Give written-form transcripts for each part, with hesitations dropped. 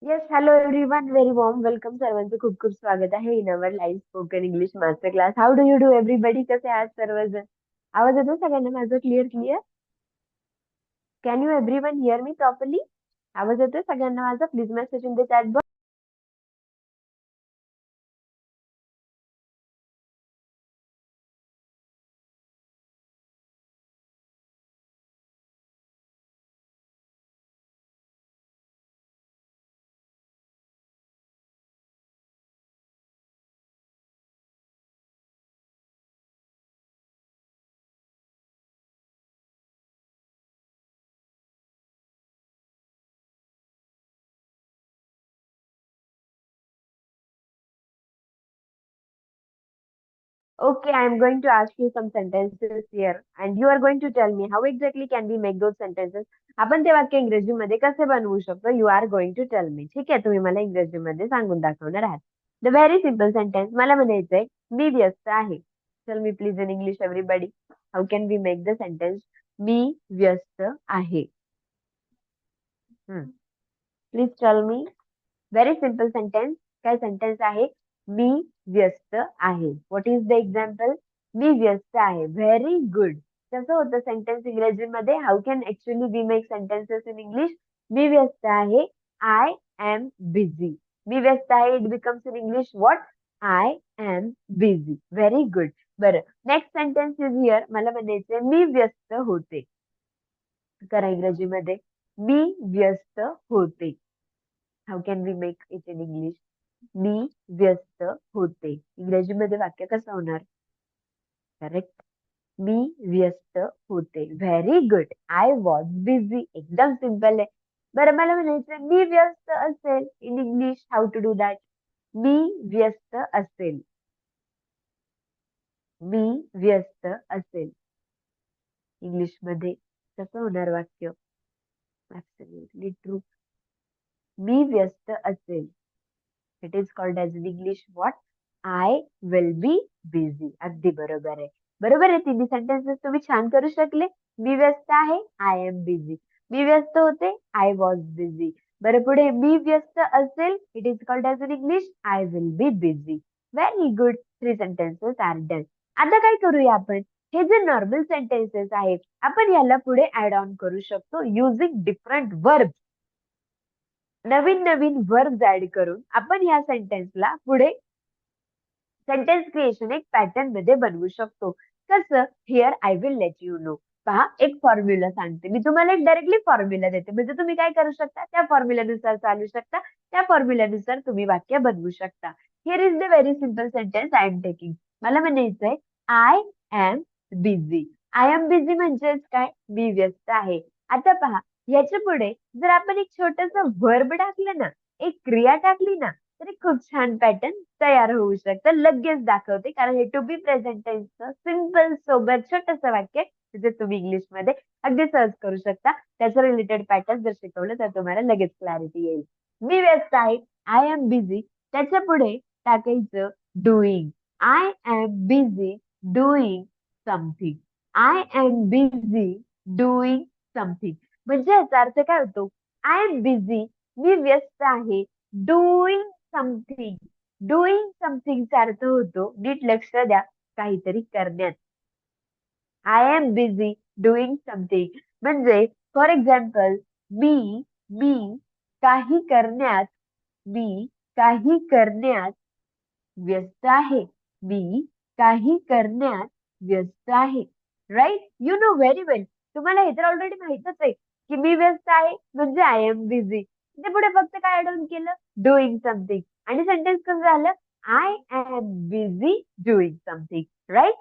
Yes, hello everyone, very warm welcome. सर्वांचं खूप खूप स्वागत आहे in our live spoken English master class. How do you do everybody? कसे आहात सर्वजण? आवाज येतो सगळ्यांना माझं clear clear? Can you everyone hear me properly? आवाज येतोय सगळ्यांना माझा? Please message in the chat. Okay, I am going to ask you some sentences here and you are going to tell me how exactly can we make those sentences. आपण ते वाक्य इंग्रजीमध्ये कसे बनवू शकतो? You are going to tell me. ठीक आहे, तुम्ही मला इंग्रजीमध्ये सांगून दाखवणार आहात. द व्हेरी सिम्पल सेंटेन्स मला म्हणायचंय, मी व्यस्त आहे. Tell me please in English everybody, how can we make the sentence मी व्यस्त आहे? Please tell me. Very simple sentence. काय सेंटेन्स आहे? मी व्यस्त आहे. What is the example? मी व्यस्त आहे. Very good. कसं होतं सेंटेन्स इंग्रजीमध्ये? How can actually we make sentences in English? मी व्यस्त आहे. I am busy. मी व्यस्त आहे. It becomes in English what? I am busy. Very good. बरं, नेक्स्ट सेंटेन्स इज हिअर. मला म्हणायचंय मी व्यस्त होते. करा इंग्रजीमध्ये. मी व्यस्त होते. How can we make it in English? मी व्यस्त होते. इंग्रजीमध्ये वाक्य कसं होणार? करेक्ट. मी व्यस्त होते. Very good. I was busy. एकदम सिम्पल आहे. बरं, मला म्हणायचं मी व्यस्त असेल. In English how to do that? मी व्यस्त असेल. मी व्यस्त असेल. इंग्लिश मध्ये कसं होणार वाक्य? Absolutely true. मी व्यस्त असेल. It is called as in English what? I will be busy. अगदी बरोबर आहे. बरोबर आहे. तिन्ही सेंटेन्सेस तुम्ही छान करू शकले. मी व्यस्त आहे. I am busy. मी व्यस्त होते. I was busy. बरं, पुढे मी व्यस्त असेल. It is called as in English I will be busy. Very good. 3 sentences are done. आता काय करूया आपण? हे जे नॉर्मल सेंटेन्सेस आहेत, आपण याला पुढे ऍड ऑन करू शकतो युजिंग डिफरंट वर्ब. नवीन नवीन वर्ब्स ऍड करून आपण ह्या सेंटेन्सला पुढे सेंटेन्स क्रिएशन एक पॅटर्न मध्ये बनवू शकतो. कसं? Here I will let you no. पहा, एक फॉर्म्युला सांगते मी तुम्हाला. एक डायरेक्टली फॉर्म्युला देते, म्हणजे तुम्ही काय करू शकता? त्या फॉर्म्युलानुसार चालू शकता. त्या फॉर्म्युलानुसार तुम्ही वाक्य बनवू शकता. Here is the very simple sentence I am taking. मला म्हणायचंय I am busy. I am busy म्हणजेच काय? मी व्यस्त आहे. आता पहा, याच्या पुढे जर आपण एक छोटस वर्ब टाकलं ना, एक क्रिया टाकली ना, तर एक खूप छान पॅटर्न तयार होऊ शकतं. लगेच दाखवते, कारण हे टू बी प्रेझेंट टेन्सचं सिम्पल सोबत छोटस वाक्य जे तुम्ही इंग्लिशमध्ये अगदी सर्च करू शकता. त्याचं रिलेटेड पॅटर्न जर शिकवलं तर तुम्हाला लगेच क्लॅरिटी येईल. मी व्यस्त आहे. I am busy. त्याच्या पुढे टाकायचं doing. I am busy doing something. I am busy doing something. म्हणजे याचा अर्थ काय होतो? I am busy. मी व्यस्त आहे. Doing something. डुईंग समथिंगचा अर्थ होतो, नीट लक्ष द्या, काहीतरी करण्यात. I am busy doing something म्हणजे फॉर एक्झाम्पल, मी मी काही करण्यात मी काही करण्यात व्यस्त आहे. मी काही करण्यात व्यस्त आहे. राईट? यू नो व्हेरी वेल. तुम्हाला हे तर ऑलरेडी माहितच आहे की मी व्यस्त आहे म्हणजे आय एम बिझी. ते पुढे फक्त काय ऍड ऑन केलं? Doing something. आणि सेंटेन्स कसं झालं? I am busy doing something. Right?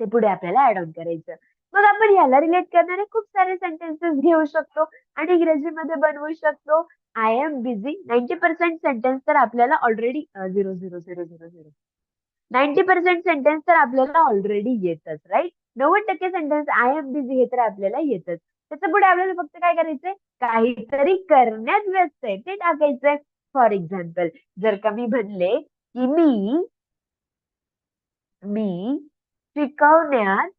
ते पुढे आपल्याला ऍड ऑन करायचं. मग आपण याला रिलेट करणारे खूप सारे सेंटेन्सेस घेऊ शकतो आणि इंग्रजीमध्ये बनवू शकतो. आय एम बिझी 90% सेंटेन्स तर आपल्याला ऑलरेडी 0 0 0 0 0 90% सेंटेन्स तर आपल्याला ऑलरेडी येतच. Right? 90% sentence I am busy हे तर आपल्याला येतच. त्याच्या पुढे आपल्याला फक्त काय करायचंय? काहीतरी करण्यात व्यस्त आहे ते टाकायचंय. फॉर एक्झाम्पल, जर का मी म्हणले की मी शिकवण्यात,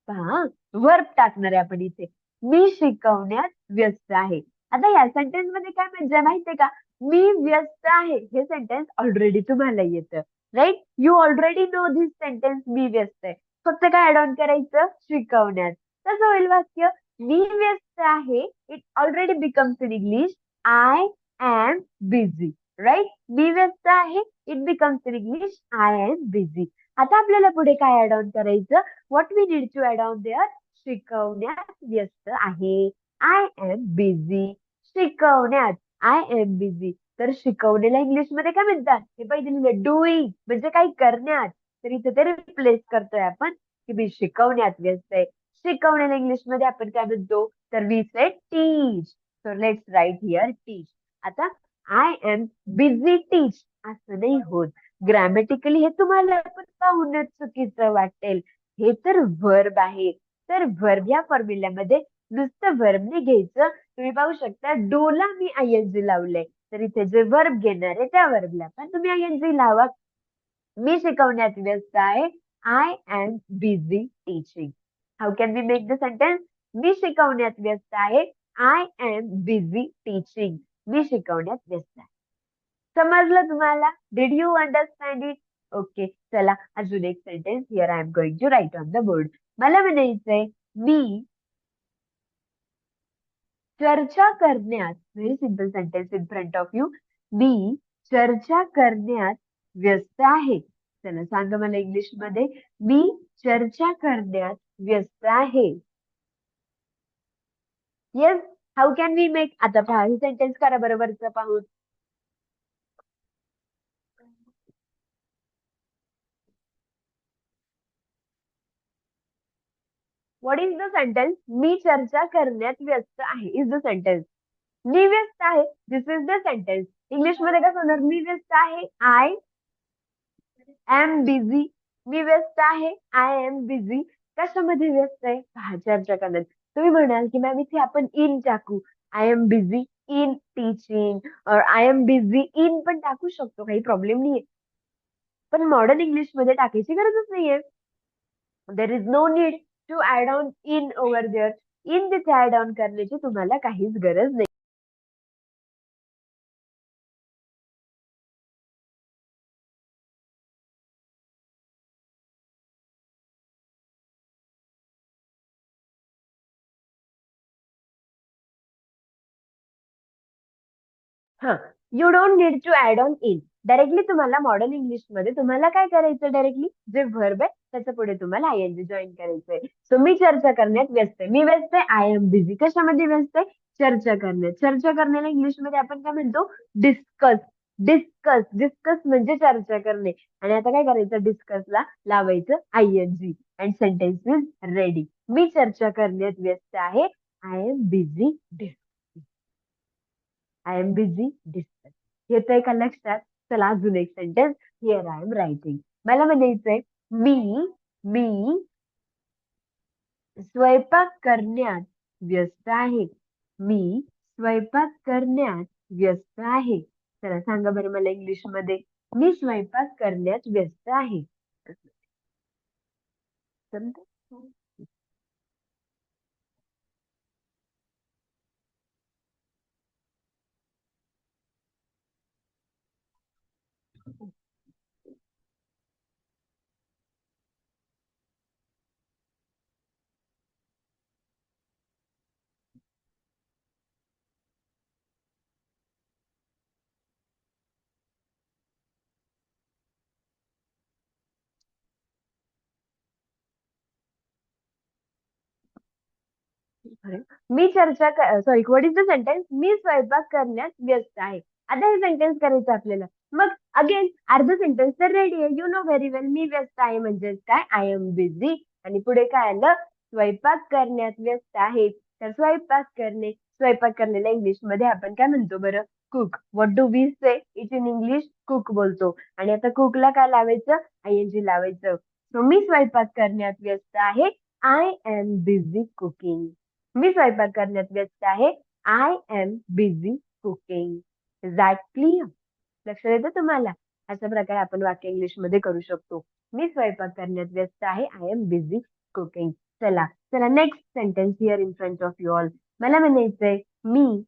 पहा, वर्ब टाकणार आहे आपण इथे. मी शिकवण्यात व्यस्त आहे. आता या सेंटेन्स मध्ये काय म्हणजे माहितीये का, मी व्यस्त आहे हे सेंटेन्स ऑलरेडी तुम्हाला येतं, right? You already know this sentence, मी व्यस्त आहे. फक्त काय ऍड ऑन करायचं, शिकवण्यात. कसं होईल वाक्य, मी व्यस्त आहे, it already becomes in English I am busy, right? मी व्यस्त आहे, it becomes in English I am busy. आता आपल्याला पुढे काय ऍड ऑन करायचं, what we need to add on there, शिकवण्यात व्यस्त आहे, आय एम बिझी. शिकवण्यात, आय एम बिझी. तर शिकवण्याला इंग्लिश मध्ये काय म्हणतात, हे पहिले लिहिलं, डुईंग म्हणजे काही करण्यात. तर इथे ते रिप्लेस करतोय आपण की मी शिकवण्यात व्यस्त आहे. शिकवण्याला इंग्लिश मध्ये आपण काय म्हणतो, तर we say teach. So let's write here teach. आता आय एम बिझी टीच असं नाही होत. ग्रॅमॅटिकली हे तुम्हाला पण पाहूनच चुकीचं वाटेल. हे तर वर्ब आहे. तर वर्ब या फॉर्म्युल्यामध्ये नुसतं वर्बने घ्यायचं. तुम्ही पाहू शकता डूला मी आयएनजी लावलंय, तर इथे जे वर्ब घेणार आहे त्या वर्बला पण तुम्ही आयएनजी लावा. मी शिकवण्यात व्यस्त आहे, I am busy teaching. How can we make the sentence, मी शिकवण्यात व्यस्त आहे, आय एम बिझी टीचिंग. मी शिकवण्यात व्यस्त आहे. समजलं तुम्हाला? Did you understand it? Okay, चला अजून एक sentence here I am going to write on the board. मला म्हणायचंय, मी चर्चा करण्यात, very simple sentence in front of you, मी चर्चा करण्यात व्यस्त आहे. चला सांगा मला इंग्लिश मध्ये, मी चर्चा करण्यात व्यस्त आहे. Yes, how can we make, आता पहा ही सेंटेन्स करा बरोबरच पाहून. व्हॉट इज द सेंटेन्स, मी चर्चा करण्यात व्यस्त आहे इज द सेंटेन्स. मी व्यस्त आहे, this is the sentence. English मध्ये कसं होणार, मी व्यस्त आहे, आय एम बिझी. मी व्यस्त आहे, आय एम बिझी. कशामध्ये व्यस्त आहे, पहा चर्चा करण्यात. तुम्ही म्हणाल की मॅम इथे आपण इन टाकू, I am busy in teaching, और आय एम बिझी इन पण टाकू शकतो, काही प्रॉब्लेम नाहीये. पण मॉडर्न इंग्लिश मध्ये टाकायची गरजच नाहीये. There is no need to add on in over there. In तिथे ऍड ऑन करण्याची तुम्हाला काहीच गरज नाही. हा, you don't need to add on in. Directly तुम्हाला मॉडर्न इंग्लिश मध्ये तुम्हाला काय करायचं, डायरेक्टली जे व्हर्ब आहे त्याच्या पुढे तुम्हाला आयएनजी जॉईन करायचंय. सो मी चर्चा करण्यात व्यस्त आहे, मी व्यस्त आहे, आय एम बिझी. कशामध्ये व्यस्त आहे, चर्चा करण्यात. चर्चा करण्याला इंग्लिश मध्ये आपण काय म्हणतो, डिस्कस. डिस्कस, डिस्कस म्हणजे चर्चा करणे. आणि आता काय करायचं, डिस्कसला लावायचं ING and sentence is ready. मी चर्चा करण्यात व्यस्त आहे, I am busy discuss. I am busy discuss. येतंय का लक्षात? चला अजून एक sentence here I am writing. मला म्हणायचंय, मी मी स्वयंपाक करण्यात व्यस्त आहे. मी स्वयंपाक करण्यात व्यस्त आहे. चला सांगा बरं मला इंग्लिश मध्ये, मी स्वयंपाक करण्यात व्यस्त आहे. समजलं? अरे, मी चर्चा, sorry, what is the sentence, मी स्वयंपाक करण्यात व्यस्त आहे. आता हे सेंटेन्स करायचं आपल्याला. मग अगेन अर्ध सेंटेन्स तर रेडी आहे, यू नो व्हेरी वेल. मी व्यस्त आहे म्हणजेच काय, आय एम बिझी. आणि पुढे काय आलं, स्वयंपाक करण्यात व्यस्त आहे. तर स्वयंपाक करणे, स्वयंपाक करण्याला इंग्लिश मध्ये आपण काय म्हणतो बरं, cook. What do we say it in English, cook बोलतो. आणि आता कुकला काय लावायचं, आयएनजी लावायचं. सो मी स्वयंपाक करण्यात व्यस्त आहे, आय एम बिझी कुकिंग. मी स्वयंपाक करण्यात व्यस्त आहे, I am busy cooking. Is that clear? लक्षात येतं तुम्हाला? अशा प्रकारे आपण वाक्य इंग्लिश मध्ये करू शकतो. मी स्वयंपाक करण्यात व्यस्त आहे, आय एम बिझी कुकिंग. चला चला next sentence here in front of you all. मला म्हणायचंय, मी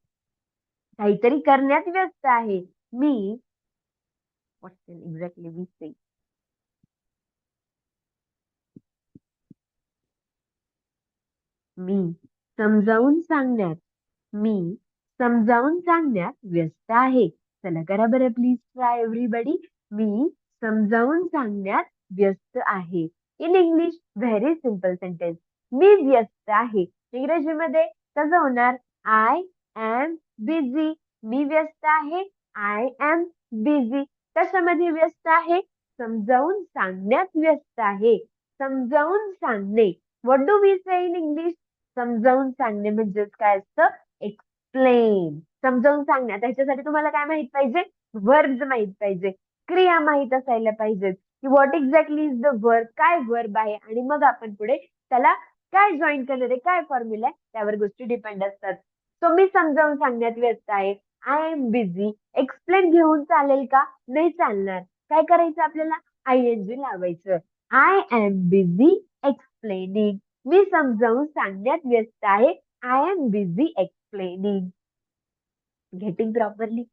काहीतरी करण्यात व्यस्त आहे. मी व्हॉट एक्झॅक्टली वी से मी समजावून सांगण्यात मी समजावून सांगण्यात व्यस्त आहे. चला करा बरं प्लीज ट्राय एव्हरीबडी. मी समजावून सांगण्यात व्यस्त आहे. In English very simple sentence. मी व्यस्त आहे. इंग्रजीमध्ये कसं होणार? I am busy. मी व्यस्त आहे. I am busy. कशामध्ये व्यस्त आहे? समजावून सांगण्यात व्यस्त आहे. समजावून सांगणे. What do we say in English? समजावून सांगणे म्हणजेच काय असतं? एक्सप्लेन. समजावून सांगण्यात त्याच्यासाठी तुम्हाला काय माहित पाहिजे? वर्ब माहित पाहिजे, क्रिया माहित असायला पाहिजेत की what exactly is the verb, काय वर्ब आहे, आणि मग आपण पुढे त्याला काय जॉईन करणार आहे, काय फॉर्म्युला आहे, त्यावर गोष्टी डिपेंड असतात. सो मी समजावून सांगण्यात व्यस्त आहे. I am busy. एक्सप्लेन घेऊन चालेल का? नाही चालणार. काय करायचं आपल्याला? ING लावायचं. I am busy explaining. मी समजावून सांगण्यात व्यस्त आहे. I am busy explaining. Getting properly?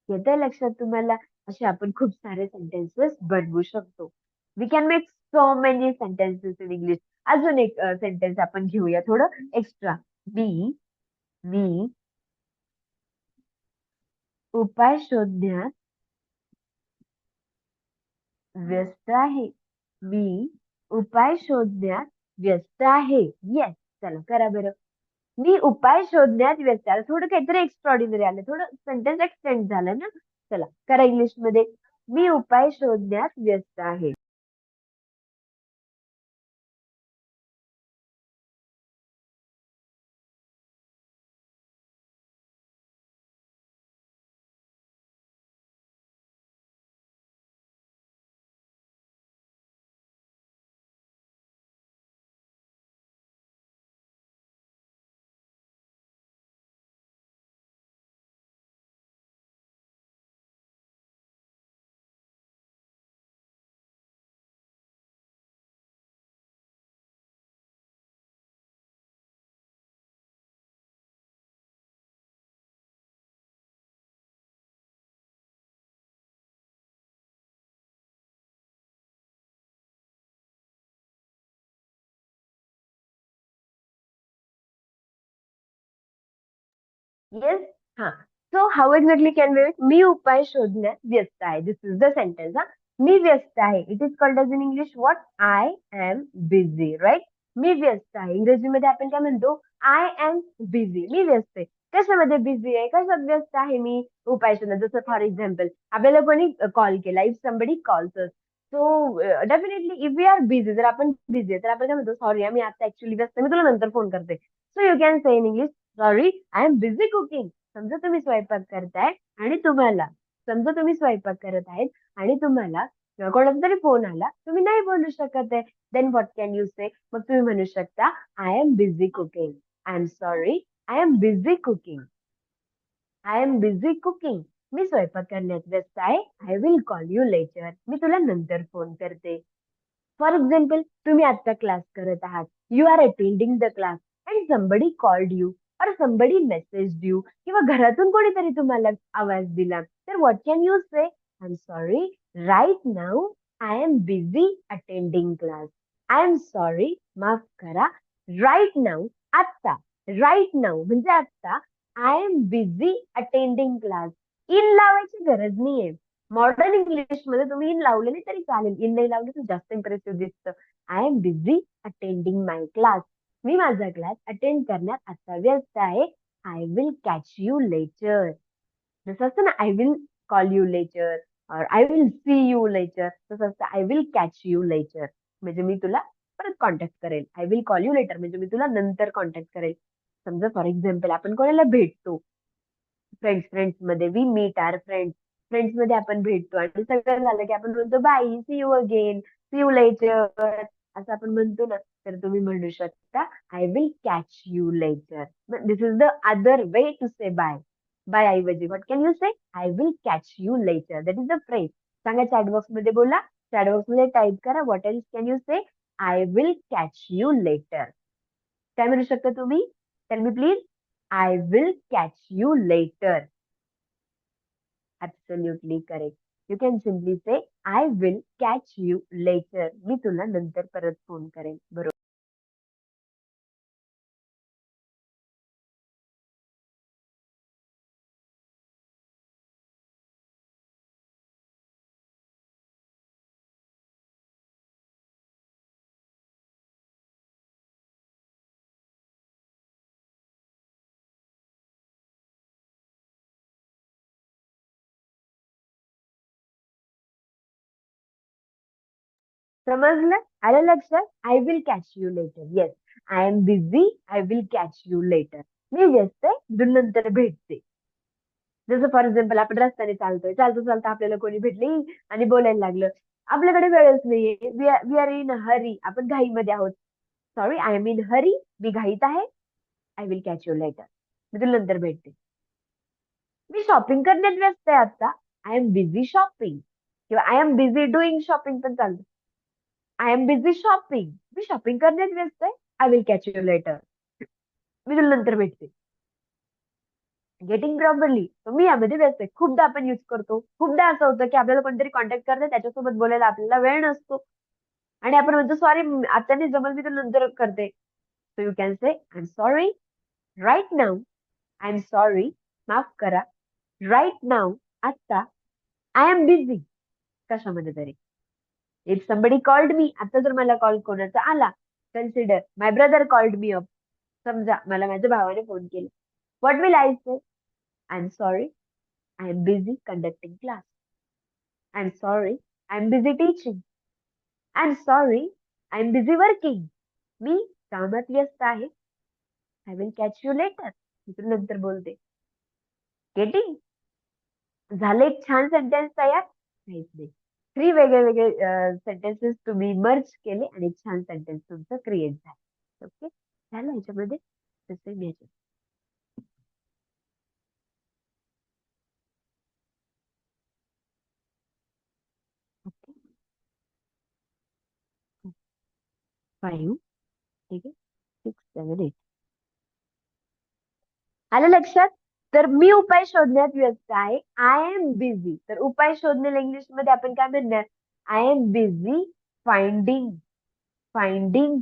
येतंय लक्षात तुम्हाला? असे आपण खूप सारे सेंटेन्सेस बनवू शकतो. We can make so many sentences in English. अजून एक सेंटेन्स आपण घेऊया थोडं एक्स्ट्रा. मी मी उपाय शोधण्यात व्यस्त आहे. मी उपाय शोधण्यात व्यस्त आहे. येस. चला करा बरं. मी उपाय शोधण्यात व्यस्त आहे. थोडं काहीतरी एक्स्ट्रॉर्डिनरी आलं, थोडं सेंटेन्स एक्सटेंड झालं ना. चला करा इंग्लिश मध्ये. मी उपाय शोधण्यात व्यस्त आहे. येस. हा. So how exactly can we? मी उपाय शोधण्यात व्यस्त आहे. This is the sentence. हा. मी व्यस्त आहे. It is called as in English what? I am busy. Right? मी व्यस्त आहे. इंग्रजीमध्ये आपण काय म्हणतो? I am busy. मी व्यस्त आहे. कशामध्ये बिझी आहे? कशात व्यस्त आहे मी? उपाय शोधण्यात. जसं फॉर एक्झाम्पल आपल्याला कोणी कॉल केला. If somebody calls us, so definitely if we are busy, जर आपण बिझी आहे तर आपण काय म्हणतो? सॉरी मी आता ऍक्च्युली व्यस्त आहे, मी तुला नंतर फोन करते. So you can say in English sorry I am busy cooking. समजा तुम्ही स्वयंपाक करताय आणि तुम्हाला समजा तुम्ही स्वयंपाक करत आहेत आणि तुम्हाला कोणाचा तरी फोन आला, तुम्ही नाही बोलू शकत आहे. Then what can you say? मग तुम्ही म्हणू शकता I am busy cooking. I am sorry, I am busy cooking. I am busy cooking. मी स्वयंपाक करण्यात व्यस्त आहे. I will call you later. मी तुला नंतर फोन करते. फॉर एक्झाम्पल तुम्ही आता क्लास करत आहात. You are attending the class and somebody called you और समबडी मेसेज यू, किंवा घरातून कोणीतरी तुम्हाला आवाज दिला, तर what can you say? I am sorry, right now I am busy attending class. I am sorry, माफ करा, राईट नाऊ, आत्ता. राईट नाऊ म्हणजे आत्ता. I am busy attending class. In लावायची गरज नाहीये. मॉडर्न इंग्लिश मध्ये तुम्ही इन लावले नाही तरी चालेल. इन नाही लावले तर जास्त इम्प्रेसिव्ह दिसतं. I am busy attending my class. मी माझा क्लास अटेंड करण्यात आता व्यस्त आहे. I will catch you later. जसं असतं ना, I will call you later और I will see you later, तसं असतं I will catch you later म्हणजे मी तुला परत कॉन्टॅक्ट करेल. I will call you later म्हणजे मी तुला नंतर कॉन्टॅक्ट करेल. समजा फॉर एक्झाम्पल आपण कोणाला भेटतो, फ्रेंड्स मध्ये we meet our friends. Friends मध्ये आपण भेटतो आणि सगळं झालं की आपण म्हणतो bye, see you again, see you later, असं आपण म्हणतो ना. तर तुम्ही म्हणू शकता I will catch you later. This is the other way to say bye. Bye ऐवजी what can you say? I will catch you later. That is the phrase. सांगा चॅटबॉक्स मध्ये बोला. चॅटबॉक्स मध्ये टाईप करा what else can you say? I will catch you later. काय म्हणू शकता तुम्ही? Tell me please. I will catch you later. Absolutely correct. You can simply say I will catch you later. मी तुला नंतर परत फोन करेन. बरोबर. समजलं? आलं लक्षात? I will catch you later. Yes, I am busy, I will catch you later. मी व्यस्त आहे, मी नंतर भेटते. जसं फॉर एक्झाम्पल आपण रस्त्याने चालतोय, चालतो चालतो आपल्याला कोणी भेटली आणि बोलायला लागलं. आपल्याकडे वेळच नाहीये, वी आर इन हरी, आपण घाईमध्ये आहोत. Sorry, I am in hurry, मी घाईत आहे. I will catch you later, मी तुला नंतर भेटते. मी शॉपिंग करण्यात व्यस्त आहे आता. I am busy shopping. किंवा I am busy doing shopping पण चालतं. आय एम बिझी शॉपिंग, मी शॉपिंग करण्यात व्यस्त आहे. I will catch you later, मी तुला नंतर भेटते. Getting properly. मी यामध्ये व्यस्त आहे. खूपदा आपण युज करतो. खूपदा असं होतं की आपल्याला कोणतरी कॉन्टॅक्ट करते, त्याच्यासोबत बोलायला आपल्याला वेळ नसतो आणि आपण म्हणतो सॉरी, आता नाही जमल, मी तुला नंतर करते. So you can say I am sorry right now. I am sorry, माफ करा, राईट नाऊ, आता. आय एम बिझी, कशामध्ये तरी. इफ somebody कॉल्ड मी, आता जर मला कॉल कोणाचा आला, consider my brother called me up. समजा मला माझ्या भावाने फोन केला. What will I say? I am sorry, I am busy conducting class. I am sorry, I am busy teaching. I am sorry, I am busy working. मी कामात व्यस्त आहे. I will catch you later, मी तुला नंतर बोलते. Getting? झालं एक छान सेंटेन्स तयार? काहीच नाही. 3 वेगळे वेगळे सेंटेन्सेस तुम्ही मर्ज केले आणि एक छान सेंटेन्स तुमचं क्रिएट झालं. ओके, झालं ह्याच्यामध्ये तसं घ्यायचं. ओके, 5, ठीक आहे, 6, 7, 8. आलं लक्षात? तर मी उपाय शोधण्यात व्यस्त आहे. I am busy. तर उपाय शोधण्याला इंग्लिश मध्ये आपण काय म्हणणार? I am busy finding, finding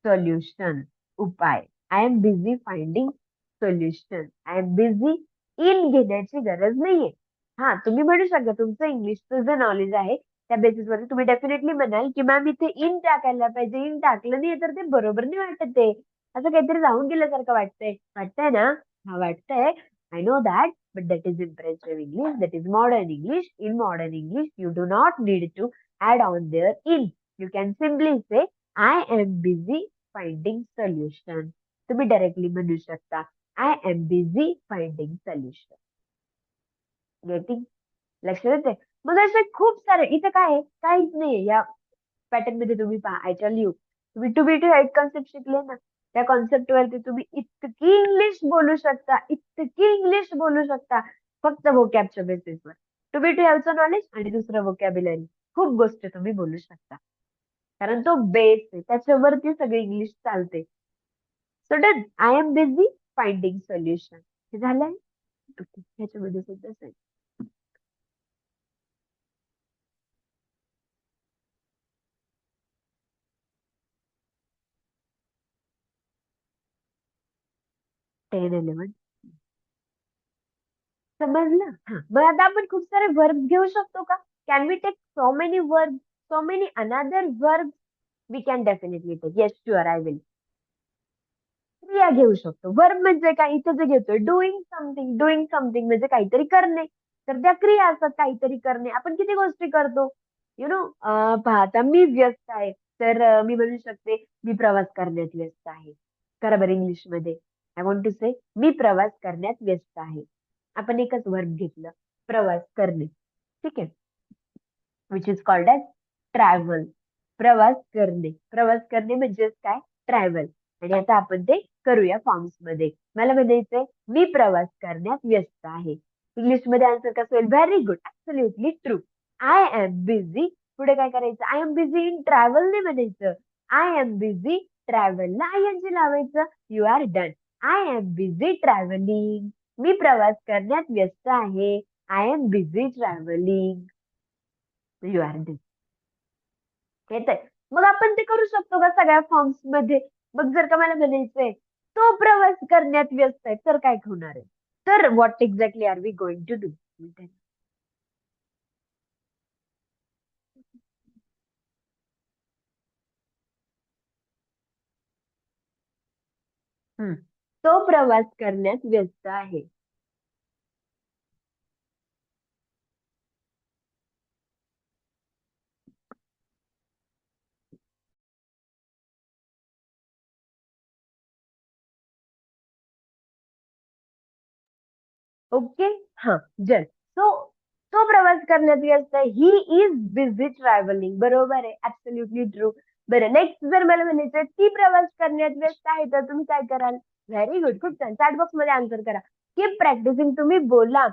solution. उपाय. I am busy finding solution. I am busy in घेण्याची गरज नाहीये. हा, तुम्ही म्हणू शकता तुमचं इंग्लिशचं जे नॉलेज आहे त्या बेसिसवर तुम्ही डेफिनेटली म्हणाल की मॅम इथे इन टाकायला पाहिजे, इन टाकलं नाही तर ते बरोबर नाही वाटत ते, असं काहीतरी राहून गेल्यासारखं वाटतंय. वाटतंय ना? हा, वाटतंय. I know that, but that is impressive English. That is modern English. In modern English, you do not need to add on there in. You can simply say, I am busy finding solution. तुम्ही directly म्हणू शकता, I am busy finding solution. Getting? लक्षात येते? मग असे खूप सारे इथे काय आहे? काहीच नाही या पॅटर्न मध्ये. तुम्ही पहा, आय टेल यू, तुम्ही to be to head concept शिकले ना, त्या कॉन्सेप्ट वरती तुम्ही इतकी इंग्लिश बोलू शकता, इतकी इंग्लिश बोलू शकता, फक्त वोकॅबच्या बेसिसवर. टू बी टू हॅवचं नॉलेज आणि दुसरं वोकॅब्युलरी, खूप गोष्ट तुम्ही बोलू शकता, कारण तो बेस आहे, त्याच्यावरती सगळी इंग्लिश चालते. So done. I am busy finding solution. हे झालंय. ओके, ह्याच्यामध्ये सुद्धा सेम. 10, 11. समजलं? हा, मग आता आपण खूप सारे वर्ब घेऊ शकतो का? Can we take so many verb, so many another verb? We can definitely take. Yes, sure, I will. क्रिया घेऊ शकतो. वर्ब म्हणजे काय? इथे जे घेतोय डुईंग समथिंग. डुईंग समथिंग म्हणजे काहीतरी करणे. तर त्या क्रिया असतात, काहीतरी करणे. आपण किती गोष्टी करतो, यु नो. पहा, आता मी व्यस्त आहे, तर मी म्हणू शकते मी प्रवास करण्यात व्यस्त आहे. करा बरं इंग्लिश मध्ये. आय वॉन्ट टू से मी प्रवास करण्यात व्यस्त आहे. आपण एकच वर्ब घेतलं, प्रवास करणे. ठीक आहे, which is called as travel. प्रवास करणे, प्रवास करणे म्हणजेच काय? ट्रॅव्हल. आणि आता आपण ते करूया फॉर्म्स मध्ये. मला म्हणायचंय मी प्रवास करण्यात व्यस्त आहे. इंग्लिश मध्ये आन्सर कसं होईल? Very good, absolutely true. I am busy, पुढे काय करायचं? I am busy in travel नाही म्हणायचं. आय एम बिझी ट्रॅव्हलला आयएनजी लावायचं. You are done. I am busy travelling, मी प्रवास करण्यात व्यस्त आहे. I am busy travelling. You are busy. येतंय. मग आपण ते करू शकतो का सगळ्या फॉर्म्स मध्ये? मग जर का मला म्हणायचंय तो प्रवास करण्यात व्यस्त आहे, तर काय होणार आहे? तर what exactly are we going to do? तो प्रवास करण्यात व्यस्त आहे. ओके. हा. जर तो तो प्रवास करण्यात व्यस्त आहे. He is busy travelling. बरोबर आहे. Absolutely true. बरं, नेक्स्ट जर मला म्हणायचं ती प्रवास करण्यात व्यस्त आहे, तर तुम्ही काय कराल? Very good. खूप छान. चॅट बॉक्स मध्ये आन्सर करा. Keep practising. तुम्ही बोला.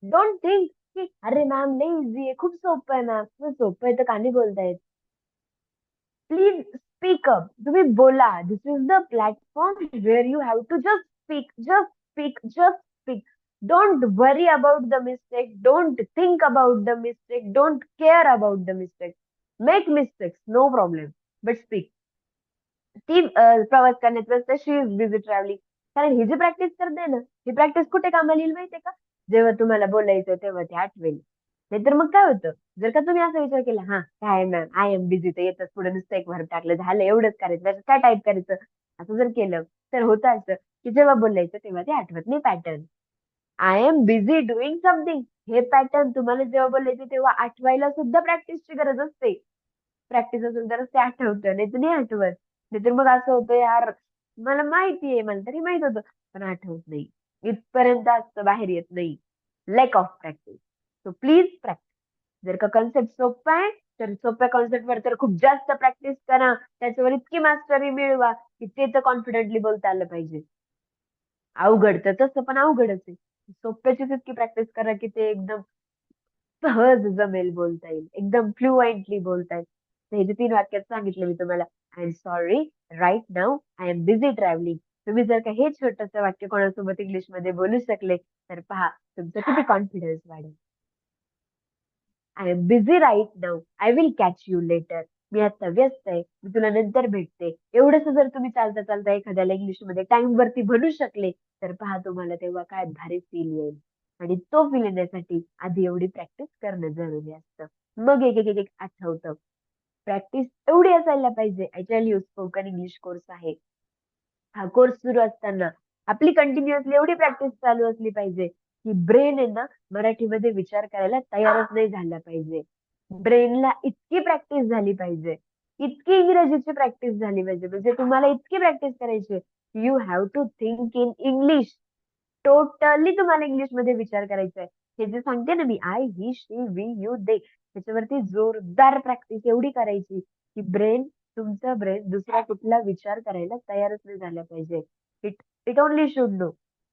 डोंट थिंक की अरे मॅम लई इझी आहे, खूप सोपं आहे मॅम. सोपं आहे तर का नाही बोलतायत? Please speak up. तुम्ही बोला. This is the platform where you have to just speak. Just speak. Just speak. Don't worry about the mistake. Don't think about the mistake. Don't care about the mistake. Make mistakes, no problem. But speak. ती प्रवास करण्यात व्यस्त. शी is busy travelling. कारण ही जी practice करते ना, ही practice कुठे कामाला येईल माहितीये का? जेव्हा तुम्हाला बोलायचं तेव्हा ते आठवेल. नाहीतर मग काय होतं, जर का तुम्ही असा विचार केला, हा काय मॅम आय एम बिझी, तर येतच पुढे नुसतं एक वर्ड टाकलं, झालं एवढंच करायचं, त्याच्यात काय टाईप करायचं, असं जर केलं तर होतं असं की जेव्हा बोलायचं तेव्हा ते आठवत नाही pattern. I am busy doing something, हे पॅटर्न तुम्हाला जेव्हा बोलायचे तेव्हा आठवायला सुद्धा प्रॅक्टिसची गरज असते. प्रॅक्टिस असेल तरच ते आठवतं, नाही तर नाही आठवत. नाहीतर मग असं होतं, यार मला माहितीये, मला तरी माहित होतं, पण आठवत नाही. इथपर्यंत असतं, बाहेर येत नाही. Lack of practice. So please practice. जर का कॉन्सेप्ट सोपा आहे, तर सोप्या कॉन्सेप्ट वर तर खूप जास्त प्रॅक्टिस करा. त्याच्यावर इतकी मास्टरी मिळवा की ते तर कॉन्फिडेंटली बोलता आलं पाहिजे. अवघड तर तसं पण अवघडच आहे. सोप्याचीच इतकी प्रॅक्टिस करा की ते एकदम सहज जमेल, बोलता येईल, एकदम फ्लुएंटली बोलता येईल. तर हे जे 3 वाक्यात सांगितलं मी तुम्हाला, I am sorry, right now I am busy travelling. तुम्ही जर का हे छोटंसं वाक्य कोणासोबत इंग्लिश मध्ये बोलू शकले, तर पहा तुमचा किती कॉन्फिडन्स वाढेल. I am busy right now, I will catch you later. मी आता व्यस्त आहे, मी तुला नंतर भेटते. एवढंच जर तुम्ही चालता चालता एखाद्याला इंग्लिश मध्ये टाइम वरती म्हणू शकले, तर पहा तुम्हाला तेव्हा काय भारी फील येईल. आणि तो फील येण्यासाठी आधी एवढी प्रॅक्टिस करणं जरुरी असतं. मग एक एक एक एक आठवतं. प्रॅक्टिस एवढी असायला पाहिजे. I tell you, spoken English course आहे. हा कोर्स सुरू असताना आपली कंटिन्युअसली एवढी प्रॅक्टिस चालू असली पाहिजे की ब्रेन आहे ना, मराठीमध्ये विचार करायला तयारच नाही झाला पाहिजे. ब्रेनला इतकी प्रॅक्टिस झाली पाहिजे, इतकी इंग्रजीची प्रॅक्टिस झाली पाहिजे, म्हणजे तुम्हाला इतकी प्रॅक्टिस करायची, you have to think in English. Totally तुम्हाला इंग्लिश मध्ये विचार करायचा आहे. हे जे सांगते ना मी, I he she we you they, त्याच्यावरती जोरदार प्रॅक्टिस एवढी करायची की तुमचा ब्रेन दुसरा कुठला विचार करायला तयारच नाही झाला पाहिजे. It it only should no,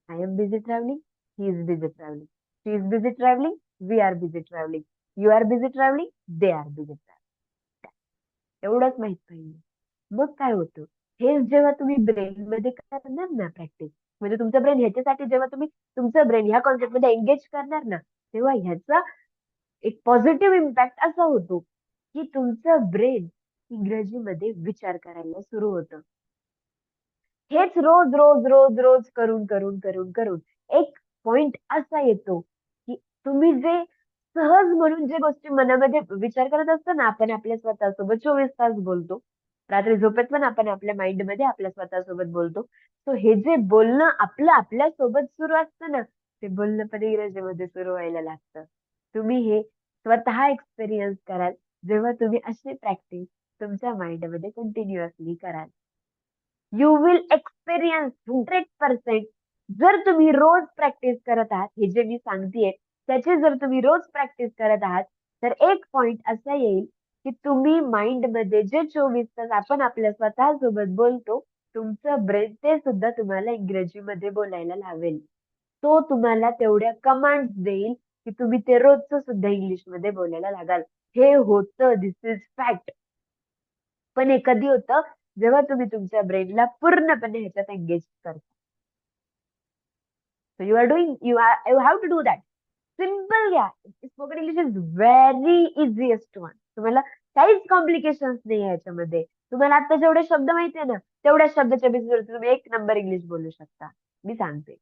I am busy travelling, he is busy travelling, she is busy travelling, we are busy travelling, you are busy travelling, they are busy travelling. एवढंच माहित पाहिजे. मग काय होतं, हे जेव्हा तुम्ही ब्रेन मध्ये करणार ना प्रॅक्टिस, म्हणजे तुमचं ब्रेन ह्याच्यासाठी, जेव्हा तुम्ही तुमचं ब्रेन ह्या कॉन्सेप्ट मध्ये एंगेज करणार ना, तेव्हा ह्याचा एक पॉझिटिव्ह इम्पॅक्ट असा होतो की तुमचं ब्रेन इंग्रजीमध्ये विचार करायला सुरू होतं. हेच रोज रोज रोज रोज करून करून करून करून एक पॉइंट असा येतो की तुम्ही जे सहज म्हणून जे गोष्टी मनामध्ये विचार करत असतो ना, आपण आपल्या स्वतःसोबत 24 तास बोलतो, रात्री झोपेत पण आपण आपल्या माइंड मध्ये आपल्या स्वतःसोबत बोलतो. सो हे जे बोलणं आपलं आपल्या सोबत सुरू असतं ना, ते बोलणं पण इंग्रजीमध्ये सुरू व्हायला लागतं. तुम्ही हे स्वतः एक्सपिरियन्स कराल जेव्हा तुम्ही अशी प्रॅक्टिस तुमच्या माइंड मध्ये कंटिन्युअसली कराल. You will experience 100%. जर तुम्ही रोज प्रॅक्टिस करत आहात, हे जे मी सांगतेय त्याची जर तुम्ही रोज प्रॅक्टिस करत आहात, तर एक पॉइंट असा येईल की तुम्ही माइंड मध्ये जे 24 तास आपण आपल्या स्वतः सोबत बोलतो, तुमचं ब्रेन ते सुद्धा तुम्हाला इंग्रजीमध्ये बोलायला लावेल. तो तुम्हाला तेवढ्या कमांड देईल की तुम्ही ते रोजचं सुद्धा इंग्लिश मध्ये बोलायला लागाल. हे होतं, दिस इज फॅक्ट. पण हे कधी होतं, जेव्हा तुम्ही तुमच्या ब्रेनला पूर्णपणे ह्याच्यात एंगेज करता. So you are doing, you have to do that. Simple घ्या. Spoken English is very easiest one. तुम्हाला काहीच कॉम्प्लिकेशन्स नाही आहे याच्यामध्ये. तुम्हाला आता जेवढे शब्द माहिती आहे ना, तेवढ्या शब्दाच्या बेसिसवरती तुम्ही एक नंबर इंग्लिश बोलू शकता. मी सांगते,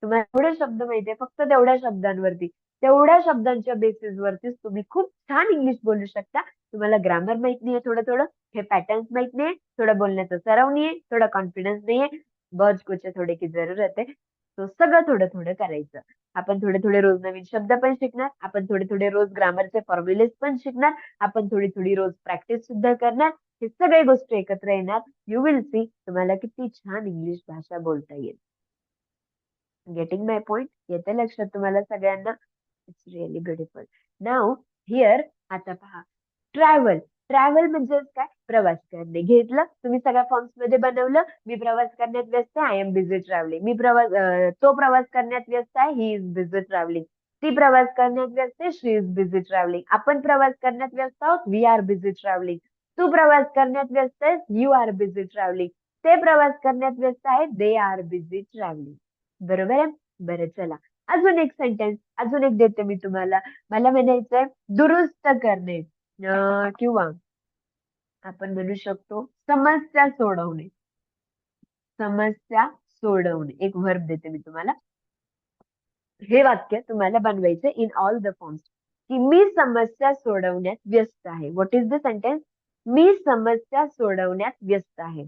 तुम्हाला जेवढे शब्द माहिती आहे फक्त तेवढ्या शब्दांवरती, तेवढ्या शब्दांच्या बेसिसवरतीच तुम्ही खूप छान इंग्लिश बोलू शकता. तुम्हाला ग्रामर माहित नाहीये थोडं थोडं, हे पॅटर्न्स माहित नाहीये, थोडं बोलण्याचा सराव नाहीये, थोडा कॉन्फिडन्स नाहीये, बहुत कुछ थोडे की जरूरत आहे. तो सगळं थोडं थोडं करायचं. आपण थोडे थोडे रोज नवीन शब्द पण शिकणार, आपण थोडे थोडे रोज ग्रामरचे फॉर्म्युलेस पण शिकणार, आपण थोडी थोडी रोज प्रॅक्टिस सुद्धा करणार. हे सगळे गोष्टी एकत्र येणार. यू विल सी तुम्हाला किती छान इंग्लिश भाषा बोलता येईल. गेटिंग माय पॉइंट? येते लक्षात तुम्हाला सगळ्यांना? It's really beautiful. Now here आता पहा, ट्रॅव्हल. ट्रॅव्हल म्हणजे काय? प्रवास करणे. घेतलं तुम्ही सगळ्या फॉर्म्स मध्ये बनवलं. मी प्रवास करण्यात व्यस्त आहे, आय एम बिझी ट्रॅव्हलिंग. तो प्रवास करण्यात व्यस्त आहे, ही इज बिझी ट्रॅव्हलिंग. ती प्रवास करण्यात व्यस्त आहे, शी इज बिझी ट्रॅव्हलिंग. आपण प्रवास करण्यात व्यस्त आहोत, वी आर बिझी ट्रॅव्हलिंग. तू प्रवास करण्यात व्यस्त आहेस, यू आर बिझी ट्रॅव्हलिंग. ते प्रवास करण्यात व्यस्त आहेत, दे आर बिझी ट्रॅव्हलिंग. बरोबर आहे? बरं चला, अजून एक सेंटेन्स अजून एक देते मी तुम्हाला. मला म्हणायचंय दुरुस्त करणे, किंवा आपण म्हणू शकतो समस्या सोडवणे. समस्या सोडवणे एक वर्ब देते मी तुम्हाला. हे वाक्य तुम्हाला बनवायचं इन ऑल द फॉर्म्स, की मी समस्या सोडवण्यात व्यस्त आहे. What is the sentence? मी समस्या सोडवण्यात व्यस्त आहे.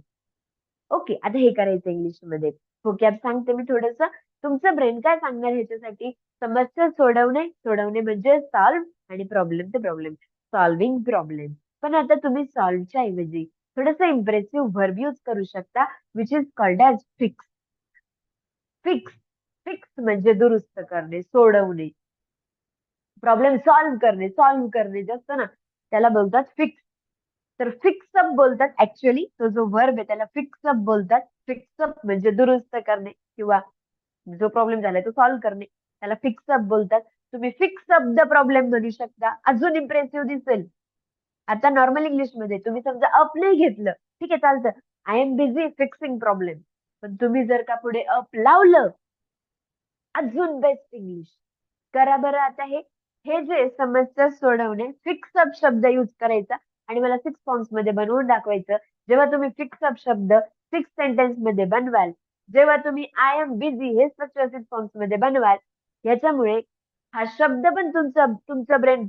ओके, आता हे करायचं इंग्लिश मध्ये. ओके, आता सांगते मी थोडस. तुमचं ब्रेन काय सांगणार ह्याच्यासाठी? समस्या सोडवणे, सोडवणे म्हणजे सॉल्व्ह, आणि प्रॉब्लेम ते प्रॉब्लेम, सॉल्विंग प्रॉब्लेम. पण आता तुम्ही सॉल्व्हच्या ऐवजी थोडस इम्प्रेसिव्ह व्हर्ब यूज करू शकता, which is called as fix. Fix. Fix म्हणजे दुरुस्त करणे, सोडवणे. प्रॉब्लेम सॉल्व्ह करणे, सॉल्व्ह करणे जे असतं ना, त्याला बोलतात फिक्स. तर फिक्सअप बोलतात ऍक्च्युअली. तो जो वर्ब आहे त्याला फिक्सअप बोलतात. फिक्सअप म्हणजे दुरुस्त करणे, किंवा जो प्रॉब्लेम झालाय तो सॉल्व्ह करणे, त्याला फिक्सअप बोलतात. तुम्ही फिक्सअप द प्रॉब्लेम म्हणू शकता, अजून इम्प्रेसिव्ह दिसेल. आता नॉर्मल इंग्लिश मध्ये तुम्ही समजा अप नाही घेतलं, ठीक आहे चालतं, I am busy fixing problem. पण तुम्ही जर का पुढे अप लावलं, अजून बेस्ट इंग्लिश. करा बरं आता हे. हे जे समस्या सोडवणे, फिक्सअप शब्द यूज करायचा आणि मला 6 फॉर्म्स मध्ये बनवून दाखवायचं. जेव्हा तुम्ही फिक्सअप शब्द 6 सेंटेन्स मध्ये बनवाल, जेव्हा तुम्ही आय एम बिझी हे स्ट्रक्चर 6 फॉर्म्स मध्ये बनवाल, याच्यामुळे हा शब्द पण तुमचं ब्रेन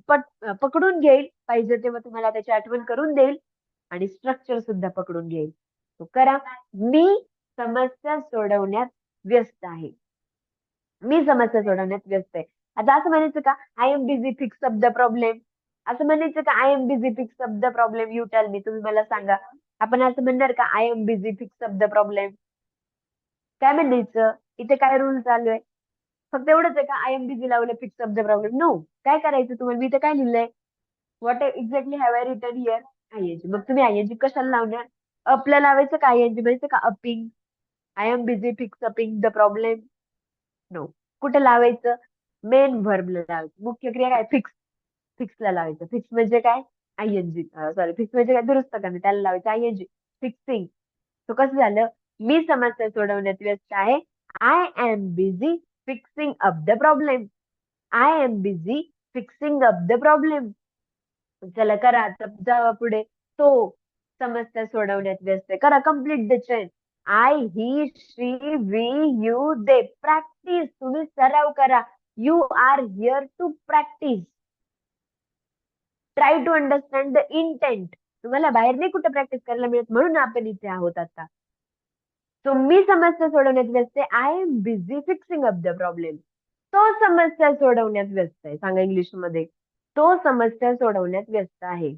पकडून घेईल, पाहिजे तेव्हा तुम्हाला त्याची आठवण करून देईल, आणि स्ट्रक्चर सुद्धा पकडून घेईल. तो करा. मी समस्या सोडवण्यात व्यस्त आहे. मी समस्या सोडवण्यात व्यस्त आहे. आता असं म्हणायचं का I am busy fix up the problem? असं म्हणायचं का I am busy fix up the problem? You tell me, तुम्ही मला सांगा. आपण असं म्हणणार का I am busy fix up the problem? काय म्हणायचं? इथे काय रूल चालू आहे? फक्त एवढंच आहे का आय एम बिझी लावलं fix up the problem? No. काय करायचं तुम्हाला? मी इथे काय लिहिलंय? What exactly have I written here? ING. मग तुम्ही आयएनजी कशाला लावणार? अपला लावायचं का आयएनजी म्हणायचं का upping? I am busy fix upping the problem? No. कुठे लावायचं? मेन व्हर्बला लावायचं. मुख्य क्रिया काय? फिक्स. फिक्सला लावायचं. फिक्स म्हणजे काय? आयएनजी. सॉरी, फिक्स म्हणजे काय? दुरुस्त करणे, त्याला लावायचं आयएनजी. फिक्सिंग. तो कसं झालं? मी समस्या सोडवण्यात व्यस्त आहे. I am busy fixing up the problem. I am busy fixing up the problem. चला करा आता, जावा पुढे. तो समस्या सोडवण्यात व्यस्त आहे. करा, complete the chain. I, he, she, we, you, they. Practice. तुम्ही सराव करा. You are here to practise. Try to understand the intent. तुम्हाला बाहेर नाही कुठे प्रॅक्टिस करायला मिळत, म्हणून आपण इथे आहोत आता. सो मी समस्या सोडवण्यात व्यस्त आहे. I am busy fixing up the problem. तो समस्या सोडवण्यात व्यस्त आहे. सांगा इंग्लिश मध्ये. तो समस्या सोडवण्यात व्यस्त आहे.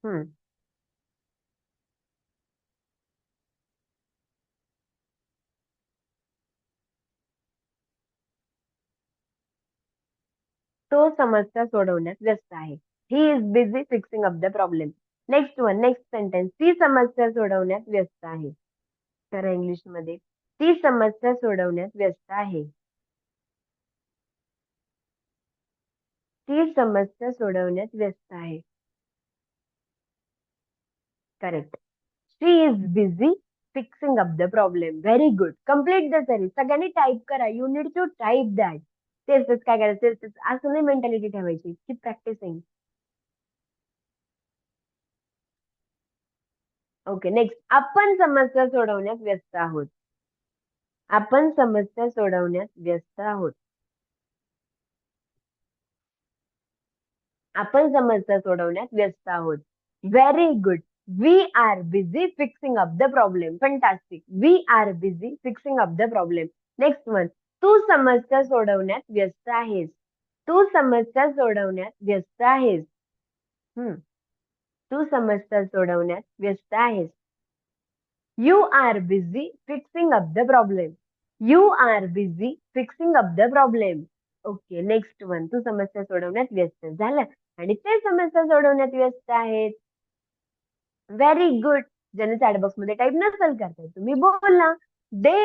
हम्म. तो समस्या सोडवण्यात व्यस्त आहे. He is busy fixing up the problem. Next one, next sentence. ती समस्या सोडवण्यात व्यस्त आहे. तर इंग्लिश मध्ये ती समस्या सोडवण्यात व्यस्त आहे. ती समस्या सोडवण्यात व्यस्त आहे. Correct. She is busy fixing up the problem. Very good. Complete the series. सगळ्यांनी टाईप करा. You need to type that. तेच तेच काय करायचं, तेच तेच असं नाही मेंटॅलिटी ठेवायची. की प्रॅक्टिसिंग. Okay, next. आपण समस्या सोडवण्यात व्यस्त आहोत. आपण समस्या सोडवण्यात व्यस्त आहोत. आपण समस्या सोडवण्यात व्यस्त आहोत. Very good. We are busy fixing up the problem. Fantastic. We are busy fixing up the problem. Next one. तू समस्या सोडवण्यात व्यस्त आहेस. तू समस्या सोडवण्यात व्यस्त आहेस. हम्म. तू समस्या सोडवण्यात व्यस्त आहेस. You are busy fixing up the problem. You are busy fixing up the problem. Okay, next one. तू समस्या सोडवण्यात व्यस्त झालं. आणि ते समस्या सोडवण्यात व्यस्त आहेत. Very good. ज्याने चॅटबॉक्स मध्ये टाईप नसेल करताय तुम्ही बोला. दे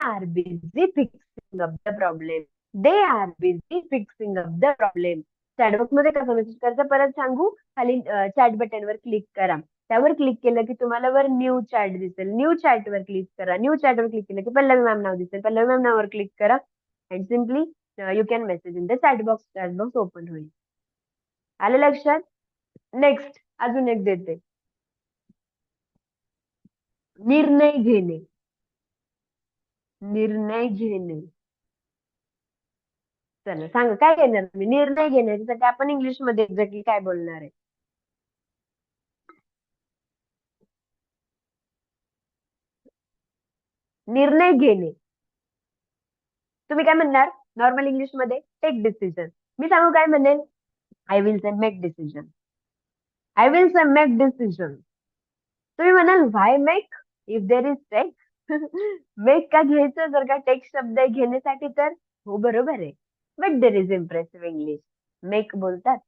are busy fixing up the problem. They are busy fixing up the problem. Chatbox मध्ये कसं मेसेज करायचं परत सांगू. खाली चॅट बटन वर क्लिक करा. त्यावर क्लिक केलं की तुम्हाला वर न्यू चॅट दिसेल. न्यू चॅट वर क्लिक करा. न्यू चॅट वर क्लिक केलं की पल्लवी मॅम नाव दिसेल. पल्लवी मॅम नावावर क्लिक करा. And simply you can message in the chatbox. Chatbox open होईल. आलं लक्षात? नेक्स्ट अजून एक देते. निर्णय घेणे. निर्णय घेणे. चला सांगा काय घेणार तुम्ही. निर्णय घेण्यासाठी आपण इंग्लिश मध्ये एक्झॅक्टली काय बोलणार आहे. निर्णय घेणे. तुम्ही काय म्हणणार नॉर्मल इंग्लिश मध्ये. Take decision. मी सांगू काय म्हणेल. I will say make decision. I will say make decision. तुम्ही म्हणाल why make if there is take. Make का घ्यायचं जर का टेक शब्द आहे घेण्यासाठी तर. हो बरोबर आहे. But there is impressive English. Make बोलतात.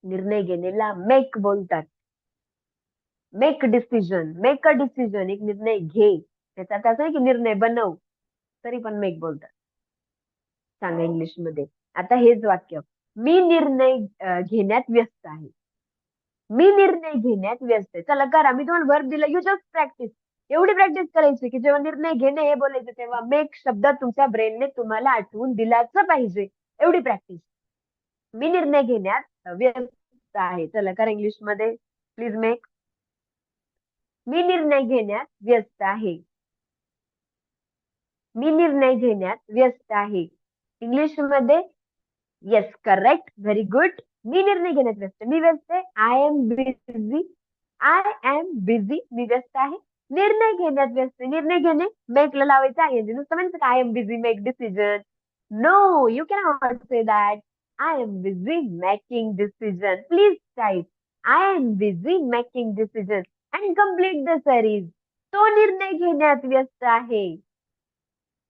निर्णय घेण्याला मेक बोलतात. Make decision. Make a decision. एक निर्णय घे. त्याचा अर्थ असं नाही की निर्णय बनव. तरी पण मेक बोलतात. सांगा इंग्लिश मध्ये. आता हेच वाक्य. मी निर्णय घेण्यात व्यस्त आहे. मी निर्णय घेण्यात व्यस्त आहे. चला करा. मी तुम्हाला वर्ब दिला. You just practice. एवढी प्रॅक्टिस करायची की जेव्हा निर्णय घेणे हे बोलायचं तेव्हा मेक शब्द तुमच्या ब्रेनने तुम्हाला आठवून दिलाच पाहिजे. एवढी प्रॅक्टिस. मी निर्णय घेण्यात व्यस्त आहे. चला करा इंग्लिश मध्ये. Please make. मी निर्णय घेण्यात व्यस्त आहे. मी निर्णय घेण्यात व्यस्त आहे. इंग्लिश मध्ये. Yes correct. Very good. मी निर्णय घेण्यात व्यस्त. मी व्यस्त आहे. I am busy. I am busy. मी व्यस्त आहे. निर्णय घेण्यात व्यस्त. निर्णय घेणे मेकला लावायचं आहे. नुसतं म्हणजे I am busy make decision. No you can not say that. I am busy making decision. Please type. I am busy making decision and complete the series. तो निर्णय घेण्यात व्यस्त आहे.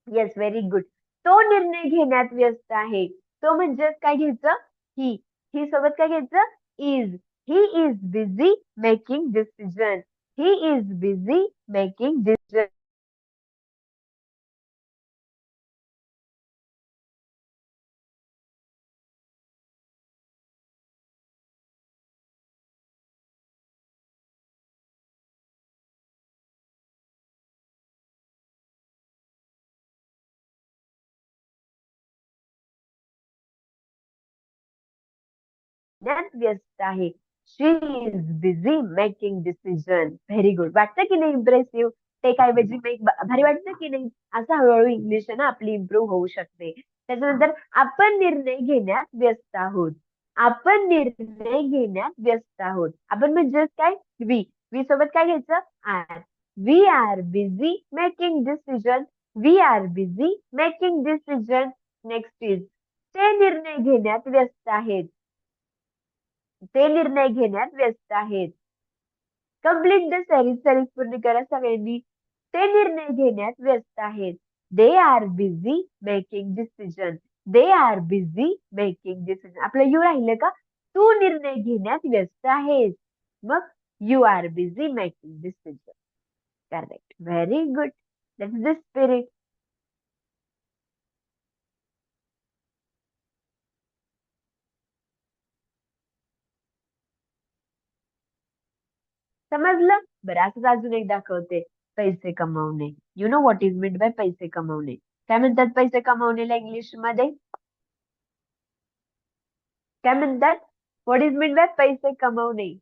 Yes very good. तो निर्णय घेण्यात व्यस्त आहे. तो म्हणजे काय घ्यायचं. ही. ही सोबत काय घ्यायचं. Is. He is busy making decision. He is busy making decision. व्यस्त आहे. She is busy making decision. Very good. वाटतं की नाही इम्प्रेसिव्ह. ते काय ऐवजी मेक भारी वाटतं की नाही. असं हळूहळू इंग्लिश आहे ना आपली इम्प्रूव्ह होऊ शकते. त्याच्यानंतर आपण निर्णय घेण्यात व्यस्त आहोत. आपण निर्णय घेण्यात व्यस्त आहोत. आपण म्हणजे काय. वी. वी सोबत काय घ्यायचं. Are. We are busy making decision. We are busy making decision. Next is. ते निर्णय घेण्यात व्यस्त आहेत. ते निर्णय घेण्यात व्यस्त आहेत. Complete the series. series पूर्ण करा सगळ्यांनी. ते निर्णय घेण्यात व्यस्त आहेत. They are busy making decision. They are busy making decision. आपलं यू राहिलं का. तू निर्णय घेण्यात व्यस्त आहेस. मग you are busy making decision. Correct. Very good. That is the spirit. समजलं? बरं, असंच अजून एक दाखवते. पैसे कमवणे. You know what is mean by पैसे कमवणे? काय म्हणतात पैसे कमवणेला इंग्लिश मध्ये? काय म्हणतात? व्हॉट इज मीन बाय पैसे कमवणे?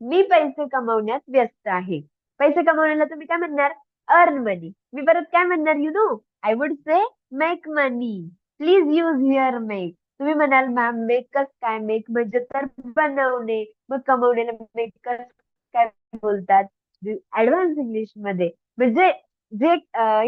मी पैसे कमवण्यात व्यस्त आहे. पैसे कमवण्याला तुम्ही काय म्हणणार? अर्न मनी. मी परत काय म्हणणार? You know, I would say make money. Please use here make. तुम्ही म्हणाल मॅम मेक कस काय? मेक म्हणजे तर बनवणे, मग कमवण्याला मेक कस काय बोलतात? ऍडव्हान्स इंग्लिश मध्ये म्हणजे जे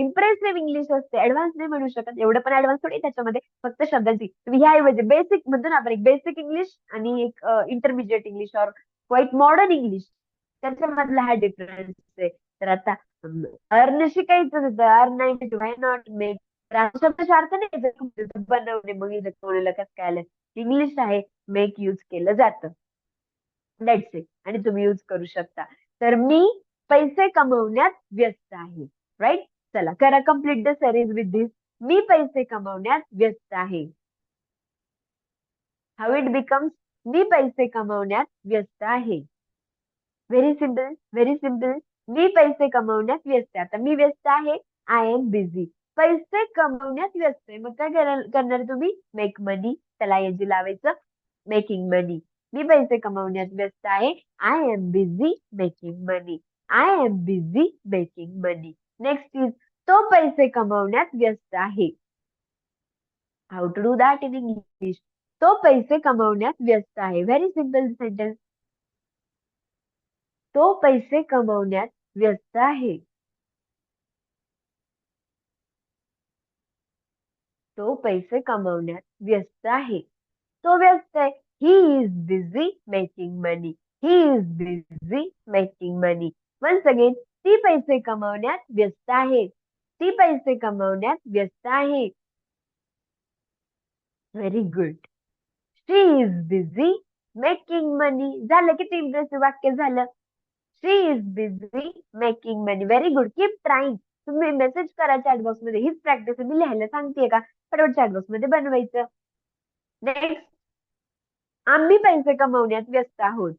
इम्प्रेसिव्ह इंग्लिश असते, ऍडव्हान्स नाही म्हणू शकत, एवढं पण ऍडव्हान्स थोडी त्याच्यामध्ये, फक्त शब्दांची तुम्ही ह्या ऐवजी बेसिक म्हणतो ना आपण, एक बेसिक इंग्लिश आणि एक इंटरमिजिएट इंग्लिश और क्वाईट मॉडर्न इंग्लिश, त्याच्यामधला हा डिफरन्स आहे. तर आता अर्न शिकायचं होतं, अर्न नाही वाय नॉट मेक. तर आता शब्दाचा अर्थ नाही बनवणे, मग इथं कोणाला कसं काय आलं? इंग्लिश आहे, मेक यूज केलं जातं. That's it. आणि तुम्ही यूज करू शकता. तर मी पैसे कमवण्यात व्यस्त आहे. राईट? चला करा कम्प्लीट द सिरीज विथ दिस. मी पैसे कमवण्यात व्यस्त आहे. How it becomes? मी पैसे कमवण्यात व्यस्त आहे. Very simple, very simple. मी पैसे कमवण्यात व्यस्त आहे. आता मी व्यस्त आहे, आय एम बिझी. पैसे कमवण्यात व्यस्त आहे, मग काय करणार तुम्ही? मेक मनी. त्याला ऐवजी लावायचं मेकिंग मनी. मी पैसे कमवण्यात व्यस्त आहे, I am busy making money. I am busy making money. Next is, तो पैसे कमवण्यात व्यस्त आहे. How to do that in English? तो पैसे कमवण्यात व्यस्त आहे. Very simple sentence. तो पैसे कमवण्यात व्यस्त आहे. तो पैसे कमवण्यात व्यस्त आहे. तो व्यस्त आहे. He is busy making money. He is busy making money. Once again, ती पैसे कमवण्यात व्यस्त आहे. ती पैसे कमवण्यात व्यस्त आहे. Very good. She is busy making money. झालं किती इम्प्रेसिव्ह वाक्य झालं. She is busy making money. Very good. Keep trying. तुम्ही मेसेज करा चॅटबॉक्स मध्ये. हीच प्रॅक्टिस मी लिहायला सांगतेय का? फटाफट चॅटबॉक्स मध्ये बनवायचं. नेक्स्ट, आम्ही पैसे कमवण्यात व्यस्त आहोत.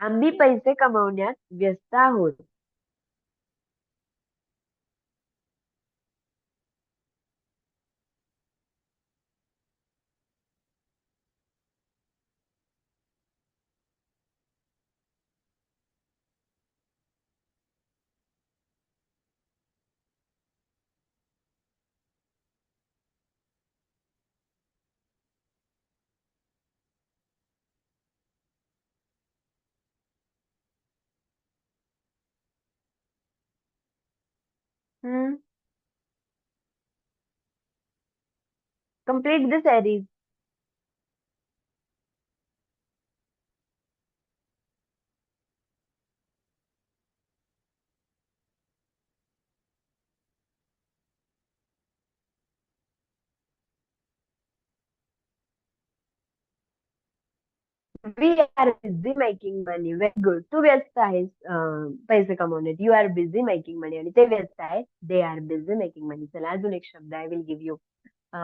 आम्ही पैसे कमवण्यात व्यस्त आहोत. हम्म. Complete the series. We are busy making money. Very good. तू व्यस्त आहेस पैसे कमवण्यात. यू आर बिझी मेकिंग मनी. आणि ते व्यस्त आहेत. दे आर बिझी मेकिंग मनी. चला अजून एक शब्द आय विल गिव्ह यू.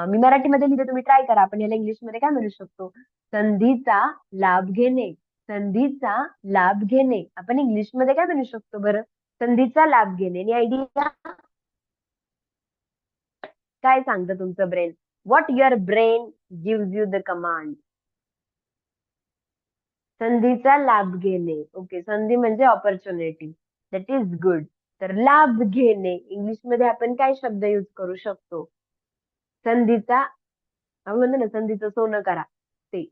मी मराठीमध्ये लिहिते, तुम्ही ट्राय करा. आपण याला इंग्लिश मध्ये काय म्हणू शकतो? संधीचा लाभ घेणे. संधीचा लाभ घेणे. आपण इंग्लिश मध्ये काय म्हणू शकतो बरं? संधीचा लाभ घेणे. आणि आयडिया काय सांगतं तुमचं brain? What your brain gives you the command? संधीचा लाभ घेणे. ओके, संधी म्हणजे ऑपॉर्च्युनिटी. That is good. तर लाभ घेणे इंग्लिश मध्ये आपण काय शब्द युज करू शकतो? संधीचा, आपण म्हणतो ना संधीचं सोनं करा, ते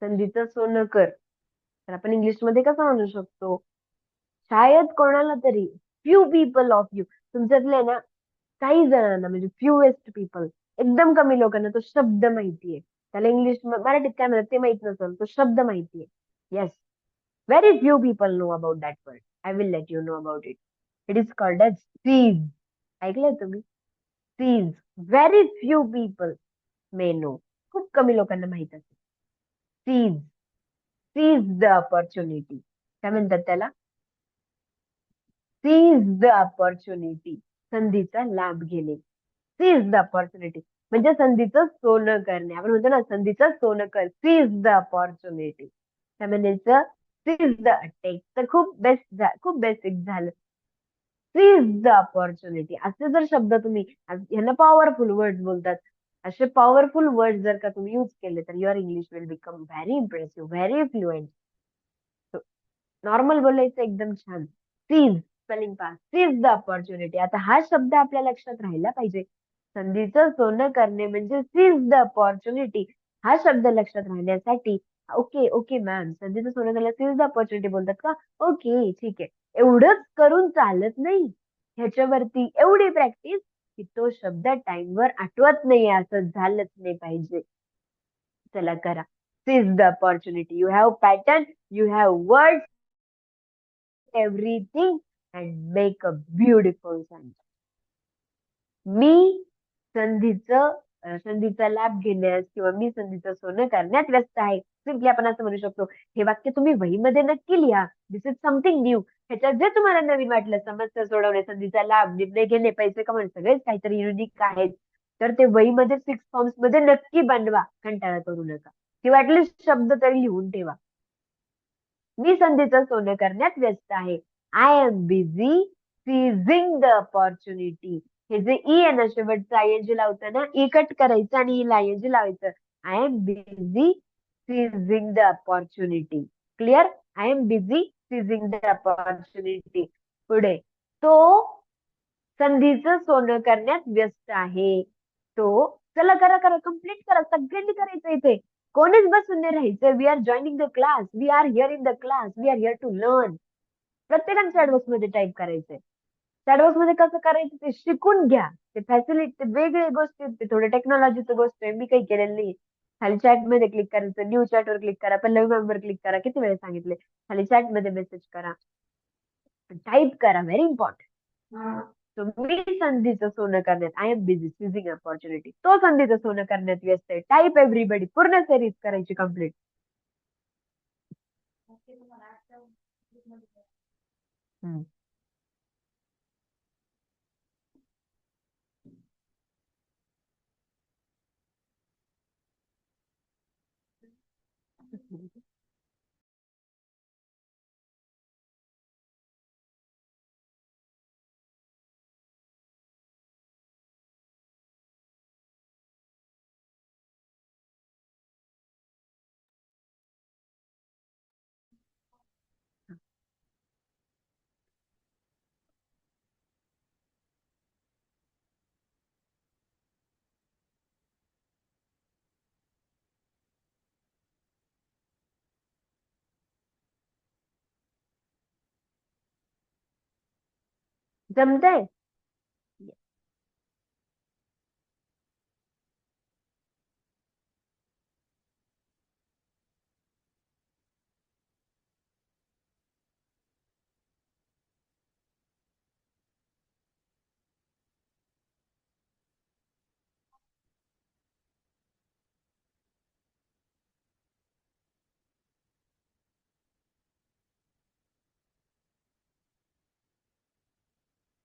संधीचं सोनं कर. तर आपण इंग्लिश मध्ये कसं म्हणू शकतो? शायद कोणाला तरी, फ्यू पीपल ऑफ यू, तुमच्यातले ना काही जणांना, म्हणजे फ्यूएस्ट पीपल, एकदम कमी लोकांना तो शब्द माहितीये. त्याला इंग्लिश मराठीत काय म्हणतात ते माहित नसेल, तो शब्द माहितीये. Yes, very few people know about that word. I will let you know about it. It is called as seize. ऐकलंय तुम्ही? Seize. Very few people may know. खूप कमी लोकांना माहित असेल. सीज. Seize the opportunity. काय म्हणतात त्याला? Seize the opportunity. संधीचा लाभ घेणे. सीज द अपॉर्च्युनिटी म्हणजे संधीचं सोनं करणे. आपण म्हणतो ना संधीचं सोनं कर, सीज द अपॉर्च्युनिटी. काय म्हणायचं? सीज द टेक तर खूप बेसिक झालं. सीज द अपॉर्च्युनिटी असे जर शब्द तुम्ही ह्यांना पॉवरफुल वर्ड बोलतात. असे पॉवरफुल वर्ड जर का तुम्ही युज केले तर your English will become very impressive, very fluent. Normal बोलायचं एकदम छान. Seize spelling pass, seize the opportunity. आता हा शब्द आपल्या लक्षात राहिला पाहिजे. संधीचं सोनं करणे म्हणजे सीज द अपॉर्च्युनिटी. हा शब्द लक्षात राहण्यासाठी ओके ओके मॅम, संधीचं सोनं करायला सीज द अपॉर्च्युनिटी बोलतात का? ओके ठीक आहे. एवढंच करून चालत नाही. ह्याच्यावरती एवढी प्रॅक्टिस की तो शब्द टाइमवर आठवत नाही असं झालंच नाही पाहिजे. चला करा. Seize the opportunity. You have pattern, you have word, everything and make a beautiful sentence. मी संधीचा लाभ घेण्यास किंवा मी संधीचं सोनं करण्यात व्यस्त आहे. सिम्पली आपण असं म्हणू शकतो. हे वाक्य तुम्ही वहीमध्ये नक्की लिहा. दिस इज समथिंग न्यू. ह्याच्यात जे तुम्हाला नवीन वाटलं, समस्या सोडवणे, संधीचा लाभ, निर्णय घेणे, पैसे कमवणे, सगळेच काहीतरी युनिक आहेत. तर ते वहीमध्ये 6 फॉर्म्स मध्ये नक्की बनवा. कंटाळा करू नका. किंवा ऍटलीस्ट शब्द तरी लिहून ठेवा. मी संधीचं सोनं करण्यात व्यस्त आहे. I am busy seizing the opportunity. हे जे ई आहे ना शेवटचं आयएनजी लावतं ना, ई कट करायचं आणि ई आयएनजी लावायचं. I am busy seizing the opportunity. Clear? I am busy seizing the opportunity. पुढे तो संधीचं सोनं करण्यात व्यस्त आहे. तो चला करा करा कम्प्लीट करा. सगळ्यांनी करायचं इथे. कोणीच बसून नाही राहायचं. We are joining the class, we are here in the class, we are here to learn. प्रत्येकाने चॅटबॉक्स मध्ये टाईप करायचंय. चॅटबॉक्स मध्ये कसं करायचं ते शिकून घ्या. ते फॅसिलिटी वेगळी गोष्ट आहे, ते थोडं टेक्नॉलॉजीचं गोष्ट आहे. मी काही केलेलं नाही. खाली चॅट मध्ये क्लिक करायचं, न्यू चॅट वर क्लिक करा, पल्लवी मॅम वर क्लिक करा. किती वेळ सांगितले? खाली चॅट मध्ये मेसेज करा, टाईप करा. Very important. मी संधीचं सोनं करण्यात, आय एम बिझी सिझिंग अपॉर्च्युनिटी. तो संधीचं सोनं करण्यात व्यस्त आहे. Type everybody. पूर्ण सिरीज करायची कम्प्लीट. जमतंय?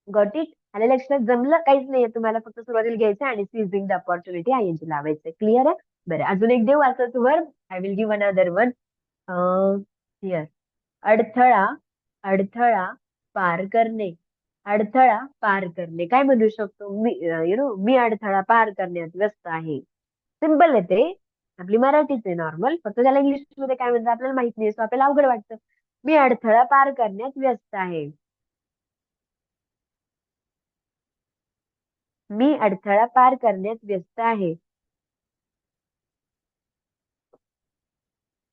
Got it? आलं लक्षात? जमलं? काहीच नाहीये तुम्हाला, फक्त सुरुवातीला घ्यायचं आणि सिझिंग द अपॉर्च्युनिटी आयएनजी लावायचं. क्लिअर आहे? बरं, अजून एक देऊ असंच verb. I will give another one. Here. अडथळा, अडथळा पार करणे. अडथळा पार करणे काय म्हणू शकतो? मी मी अडथळा पार करण्यात व्यस्त आहे. सिम्पल आहे ते. आपली मराठीच आहे नॉर्मल. फक्त त्याला इंग्लिश मध्ये काय म्हणतात आपल्याला माहित नाही, सो आपल्याला अवघड वाटतं. मी अडथळा पार करण्यात व्यस्त आहे. मी अडथळा पार करण्यात व्यस्त आहे.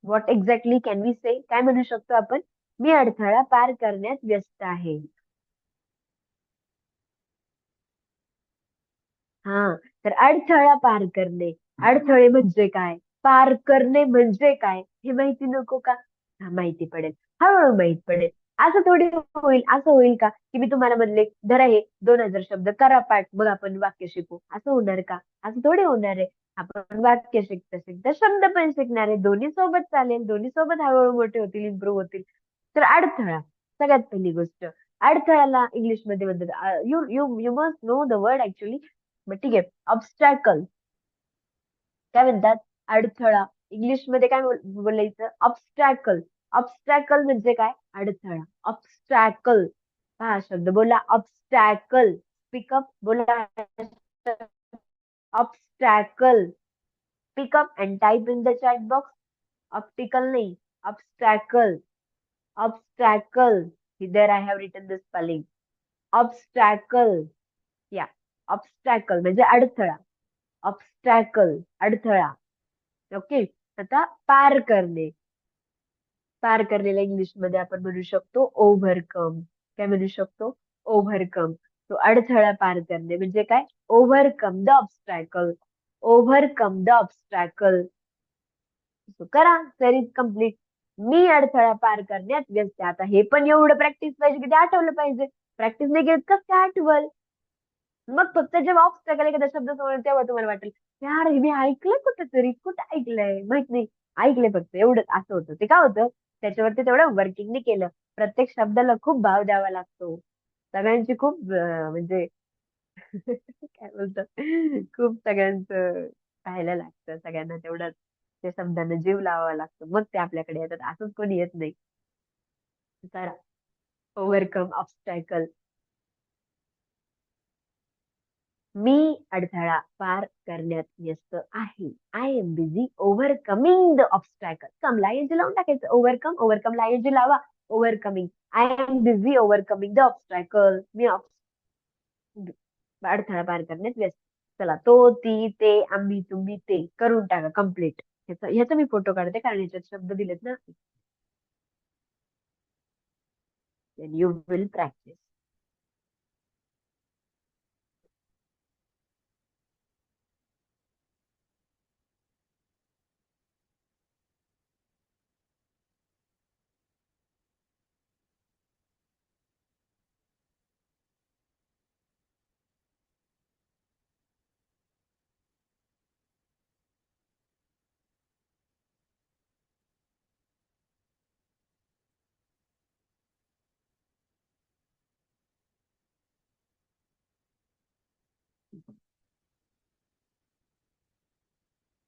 व्हॉट एक्झॅक्टली कॅन वी से? काय म्हणू शकतो आपण? मी अडथळा पार करण्यात व्यस्त आहे. हा, तर अडथळा पार करणे. अडथळे म्हणजे काय? पार करणे म्हणजे काय? हे माहिती नको का? हा, माहिती पडेल. हळूहळू माहित पडेल. असं थोडी होईल, असं होईल का की मी तुम्हाला म्हणले धरा हे 2,000 शब्द करा पाठ, मग आपण वाक्य शिकू, असं होणार का? असं थोडी होणार आहे. आपण वाक्य शिकता शिकता शब्द पण शिकणार आहे. दोन्ही सोबत चालेल. दोन्ही सोबत हळूहळू मोठे होतील, इम्प्रूव्ह होतील. तर अडथळा, सगळ्यात पहिली गोष्ट. अडथळ्याला इंग्लिश मध्ये म्हणतात, you you you must know the word actually. मग ठीक आहे, ऑब्स्टॅकल काय म्हणतात? अडथळा. इंग्लिश मध्ये काय बोलायचं? ऑब्स्टॅकल. ऑब्स्टॅकल म्हणजे काय? अडथळा. ऑब्स्टॅकल. हा शब्द बोला, ऑब्स्टॅकल. पिकअप बोला, obstacle. Pick up and type in the chat box. Optical नाही, obstacle. Obstacle. There I have written the spelling. Obstacle. Yeah, obstacle म्हणजे अडथळा. ऑब्स्टॅकल अडथळा. ओके. आता पार करणे. पार करण्याला इंग्लिश मध्ये आपण म्हणू शकतो ओव्हरकम. काय म्हणू शकतो? ओव्हरकम. तो अडथळा पार करणे म्हणजे काय? Overcome the obstacle. Overcome the obstacle. करा, सर इज कम्प्लीट. मी अडथळा पार करण्यात व्यस्त आहे. आता हे पण एवढं प्रॅक्टिस पाहिजे की ते आठवलं पाहिजे. प्रॅक्टिस नाही केलं कसं काय आठवल? मग फक्त जेव्हा ऑब्स्टॅकल एखादा शब्द समोर तेव्हा तुम्हाला वाटेल, यार हे मी ऐकलंय कुठेतरी, कुठं ऐकलंय माहित नाही, ऐकलंय फक्त एवढंच. असं होतं. ते काय होतं, त्याच्यावरती तेवढं वर्किंग नाही केलं. प्रत्येक शब्दाला खूप भाव द्यावा लागतो. सगळ्यांची खूप म्हणजे काय बोलतात, खूप सगळ्यांचं पाहायला लागतं. सगळ्यांना तेवढं त्या शब्दांना जीव लावावा लागतो, मग ते आपल्याकडे येतात. असंच कोणी येत नाही. तर ओव्हरकम ऑब्स्टॅकल. मी अडथळा पार करण्यात व्यस्त आहे. I am busy overcoming the obstacle. Come ला ING लावून टाकायचं. ओव्हरकम, ओव्हरकम ला ING लावा. Overcoming. I am busy overcoming the obstacle. मी अडथळा पार करण्यात व्यस्त. चला, तो, ती, ते, आम्ही, तुम्ही, ते करून टाका कम्प्लीट. ह्याचा मी फोटो काढते कारण ह्याच्यात शब्द दिलेत ना. You will practice.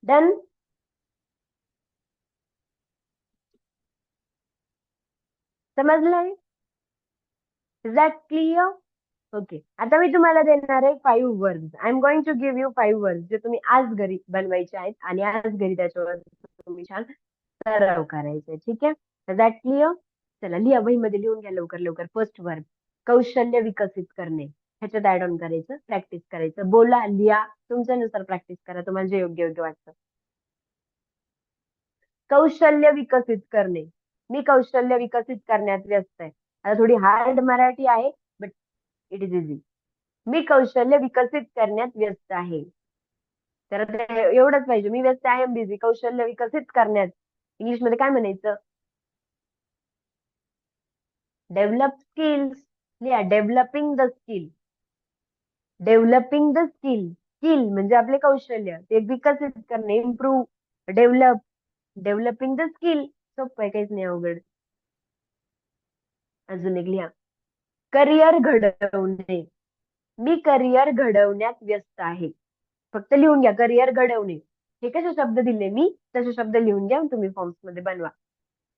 डन. समजलंय? Is that clear? ओके. आता मी तुम्हाला देणार आहे 5 words. I am going to give you 5 words जे तुम्ही आज घरी बनवायचे आहेत आणि आज घरी त्याच्यावर तुम्ही छान सराव करायचा आहे. ठीक आहे? Is that clear? चला, लिहा, वहीमध्ये लिहून घ्या लवकर लवकर. फर्स्ट वर्ड, कौशल्य विकसित करणे. ह्याच्यात ऍड ऑन करायचं, प्रॅक्टिस करायचं. बोला, लिहा, तुमच्यानुसार प्रॅक्टिस करा, तुम्हाला जे योग्य योग्य वाटतं. कौशल्य विकसित करणे. मी कौशल्य विकसित करण्यात व्यस्त आहे. आता थोडी हार्ड मराठी आहे, बट इट इज इझी. मी कौशल्य विकसित करण्यात व्यस्त आहे. तर आता एवढंच पाहिजे. मी व्यस्त आहे, बिझी. कौशल्य विकसित करण्यात इंग्लिश मध्ये काय म्हणायचं? Develop skills. लिहा, developing the skill. Developing the skill. Skill म्हणजे आपले कौशल्य, ते विकसित करणे, improve, develop. Developing the skill. सोपं आहे, काहीच नाही अवघड. अजून एक लिहा, करिअर घडवणे. मी करिअर घडवण्यात व्यस्त आहे. फक्त लिहून घ्या, करिअर घडवणे. हे कसे शब्द दिले मी, तसे शब्द लिहून घ्या, तुम्ही फॉर्म्स मध्ये बनवा.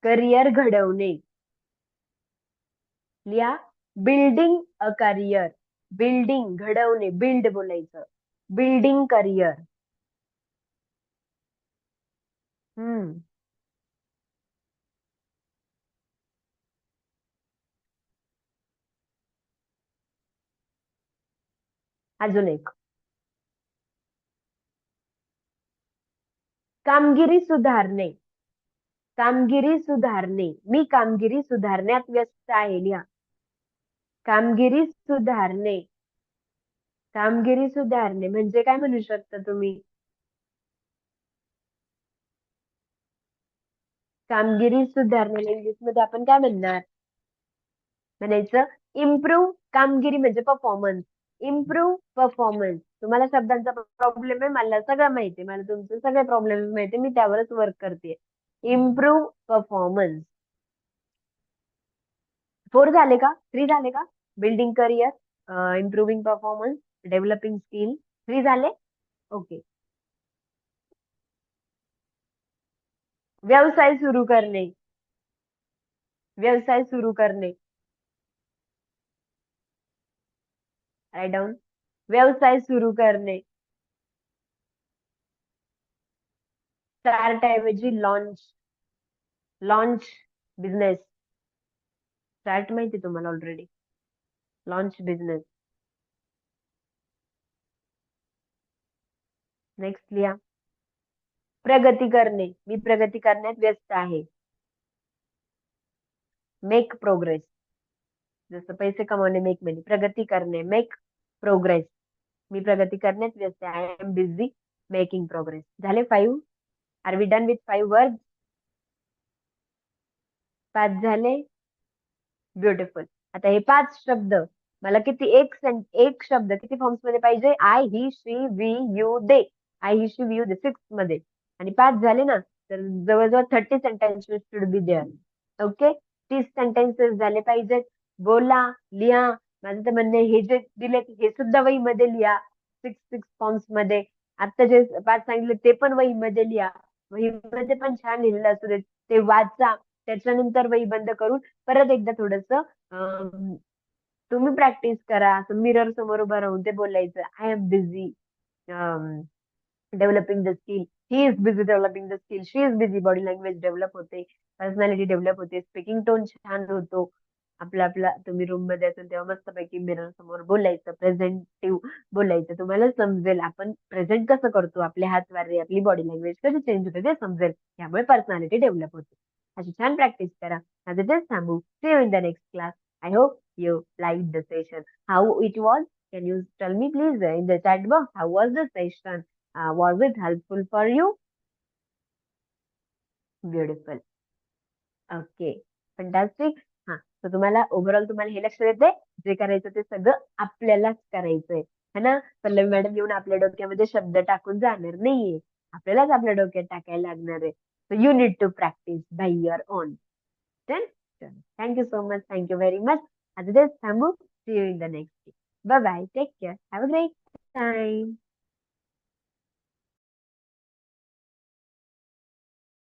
करिअर घडवणे. लिहा, बिल्डिंग अ करिअर. बिल्डिंग, घडवणे, बिल्ड बोलायचं. Building career. हम्म. अजून एक, कामगिरी सुधारणे. कामगिरी सुधारणे. मी कामगिरी सुधारण्यात व्यस्त आहे. लिहा, कामगिरी सुधारणे. कामगिरी सुधारणे म्हणजे काय म्हणू शकता तुम्ही? कामगिरी सुधारण्याला इंग्लिश मध्ये आपण काय म्हणणार? म्हणायचं इम्प्रूव्ह. कामगिरी म्हणजे परफॉर्मन्स. Improve performance. तुम्हाला शब्दांचा प्रॉब्लेम आहे, मला सगळं माहिती आहे, मला तुमचे सगळे प्रॉब्लेम माहिती आहे, मी त्यावरच वर्क करते. Improve performance. 4 झाले का? 3 झाले का? Building career, improving performance, developing skill, free झाले? ओके. व्यवसाय सुरू करणे. व्यवसाय सुरू करणे. Write down. व्यवसाय सुरू करणे. स्टार्ट ऐवजी लॉन्च. Launch business. स्टार्ट माहिती तुम्हाला ऑलरेडी. Launch business. नेक्स्ट लिहा. प्रगती करणे. मी प्रगती करण्यात व्यस्त आहे. Make progress. जसं पैसे कमावणे, मेक मनी. प्रगती करणे, मेक प्रोग्रेस. मी प्रगती करण्यात व्यस्त आहे. I am busy making progress. झाले 5? Are we done with 5 word? 5 झाले. ब्युटिफुल. आता हे 5 शब्द मला किती, एक शब्द किती फॉर्म्स मध्ये पाहिजे? I, he, she, we, you, they. I, he, she, we, you, they 6 मध्ये. आणि 5 झाले ना, तर जवळजवळ 30 sentences should be there. Okay. 30 sentences झाले पाहिजेत. बोला, लिहा. माझं तर म्हणणं आहे, हे जे दिले हे सुद्धा वहीमध्ये लिहा. 6 फॉर्म्स मध्ये. आता जे 5 सांगितले ते पण वहीमध्ये लिहा. वहीमध्ये पण छान लिहिलेलं असू दे, ते वाचा. त्याच्यानंतर वही बंद करून परत एकदा थोडस तुम्ही प्रॅक्टिस करा. असं मिरर समोर उभं राहून ते बोलायचं. I am busy developing the skill. He is busy developing the skill. She is busy. Body language develop होते. पर्सनॅलिटी डेव्हलप होते. स्पीकिंग टोन छान होतो. आपला आपला तुम्ही रूम मध्ये असेल तेव्हा मस्तपैकी मिरर समोर बोलायचं. प्रेझेंटिव्ह बोलायचं. तुम्हाला समजेल आपण प्रेझेंट कसं करतो. आपले हात वारे, आपली बॉडी लँग्वेज कशी चेंज होते ते समजेल. त्यामुळे पर्सनॅलिटी डेव्हलप होते. अशी छान प्रॅक्टिस करा. आज इथेच थांबू. See you in the next class. I hope you liked the session. How it was? Can you tell me please in the chat box? How was the session? Was it helpful for you? Beautiful. Okay. Fantastic. हा. तर तुम्हाला overall तुम्हाला हे लक्षात येते, जे करायचं ते सगळं आपल्यालाच करायचंय. है ना? पल्लवी मॅडम येऊन आपल्या डोक्यामध्ये शब्द टाकून जाणार नाहीये. आपल्यालाच आपल्या डोक्यात टाकायला लागणार आहे. So you need to practice by your own. Done? Done. Thank you so much. Thank you very much. As it is, Thambu. See you in the next day. Bye bye. Take care. Have a great time.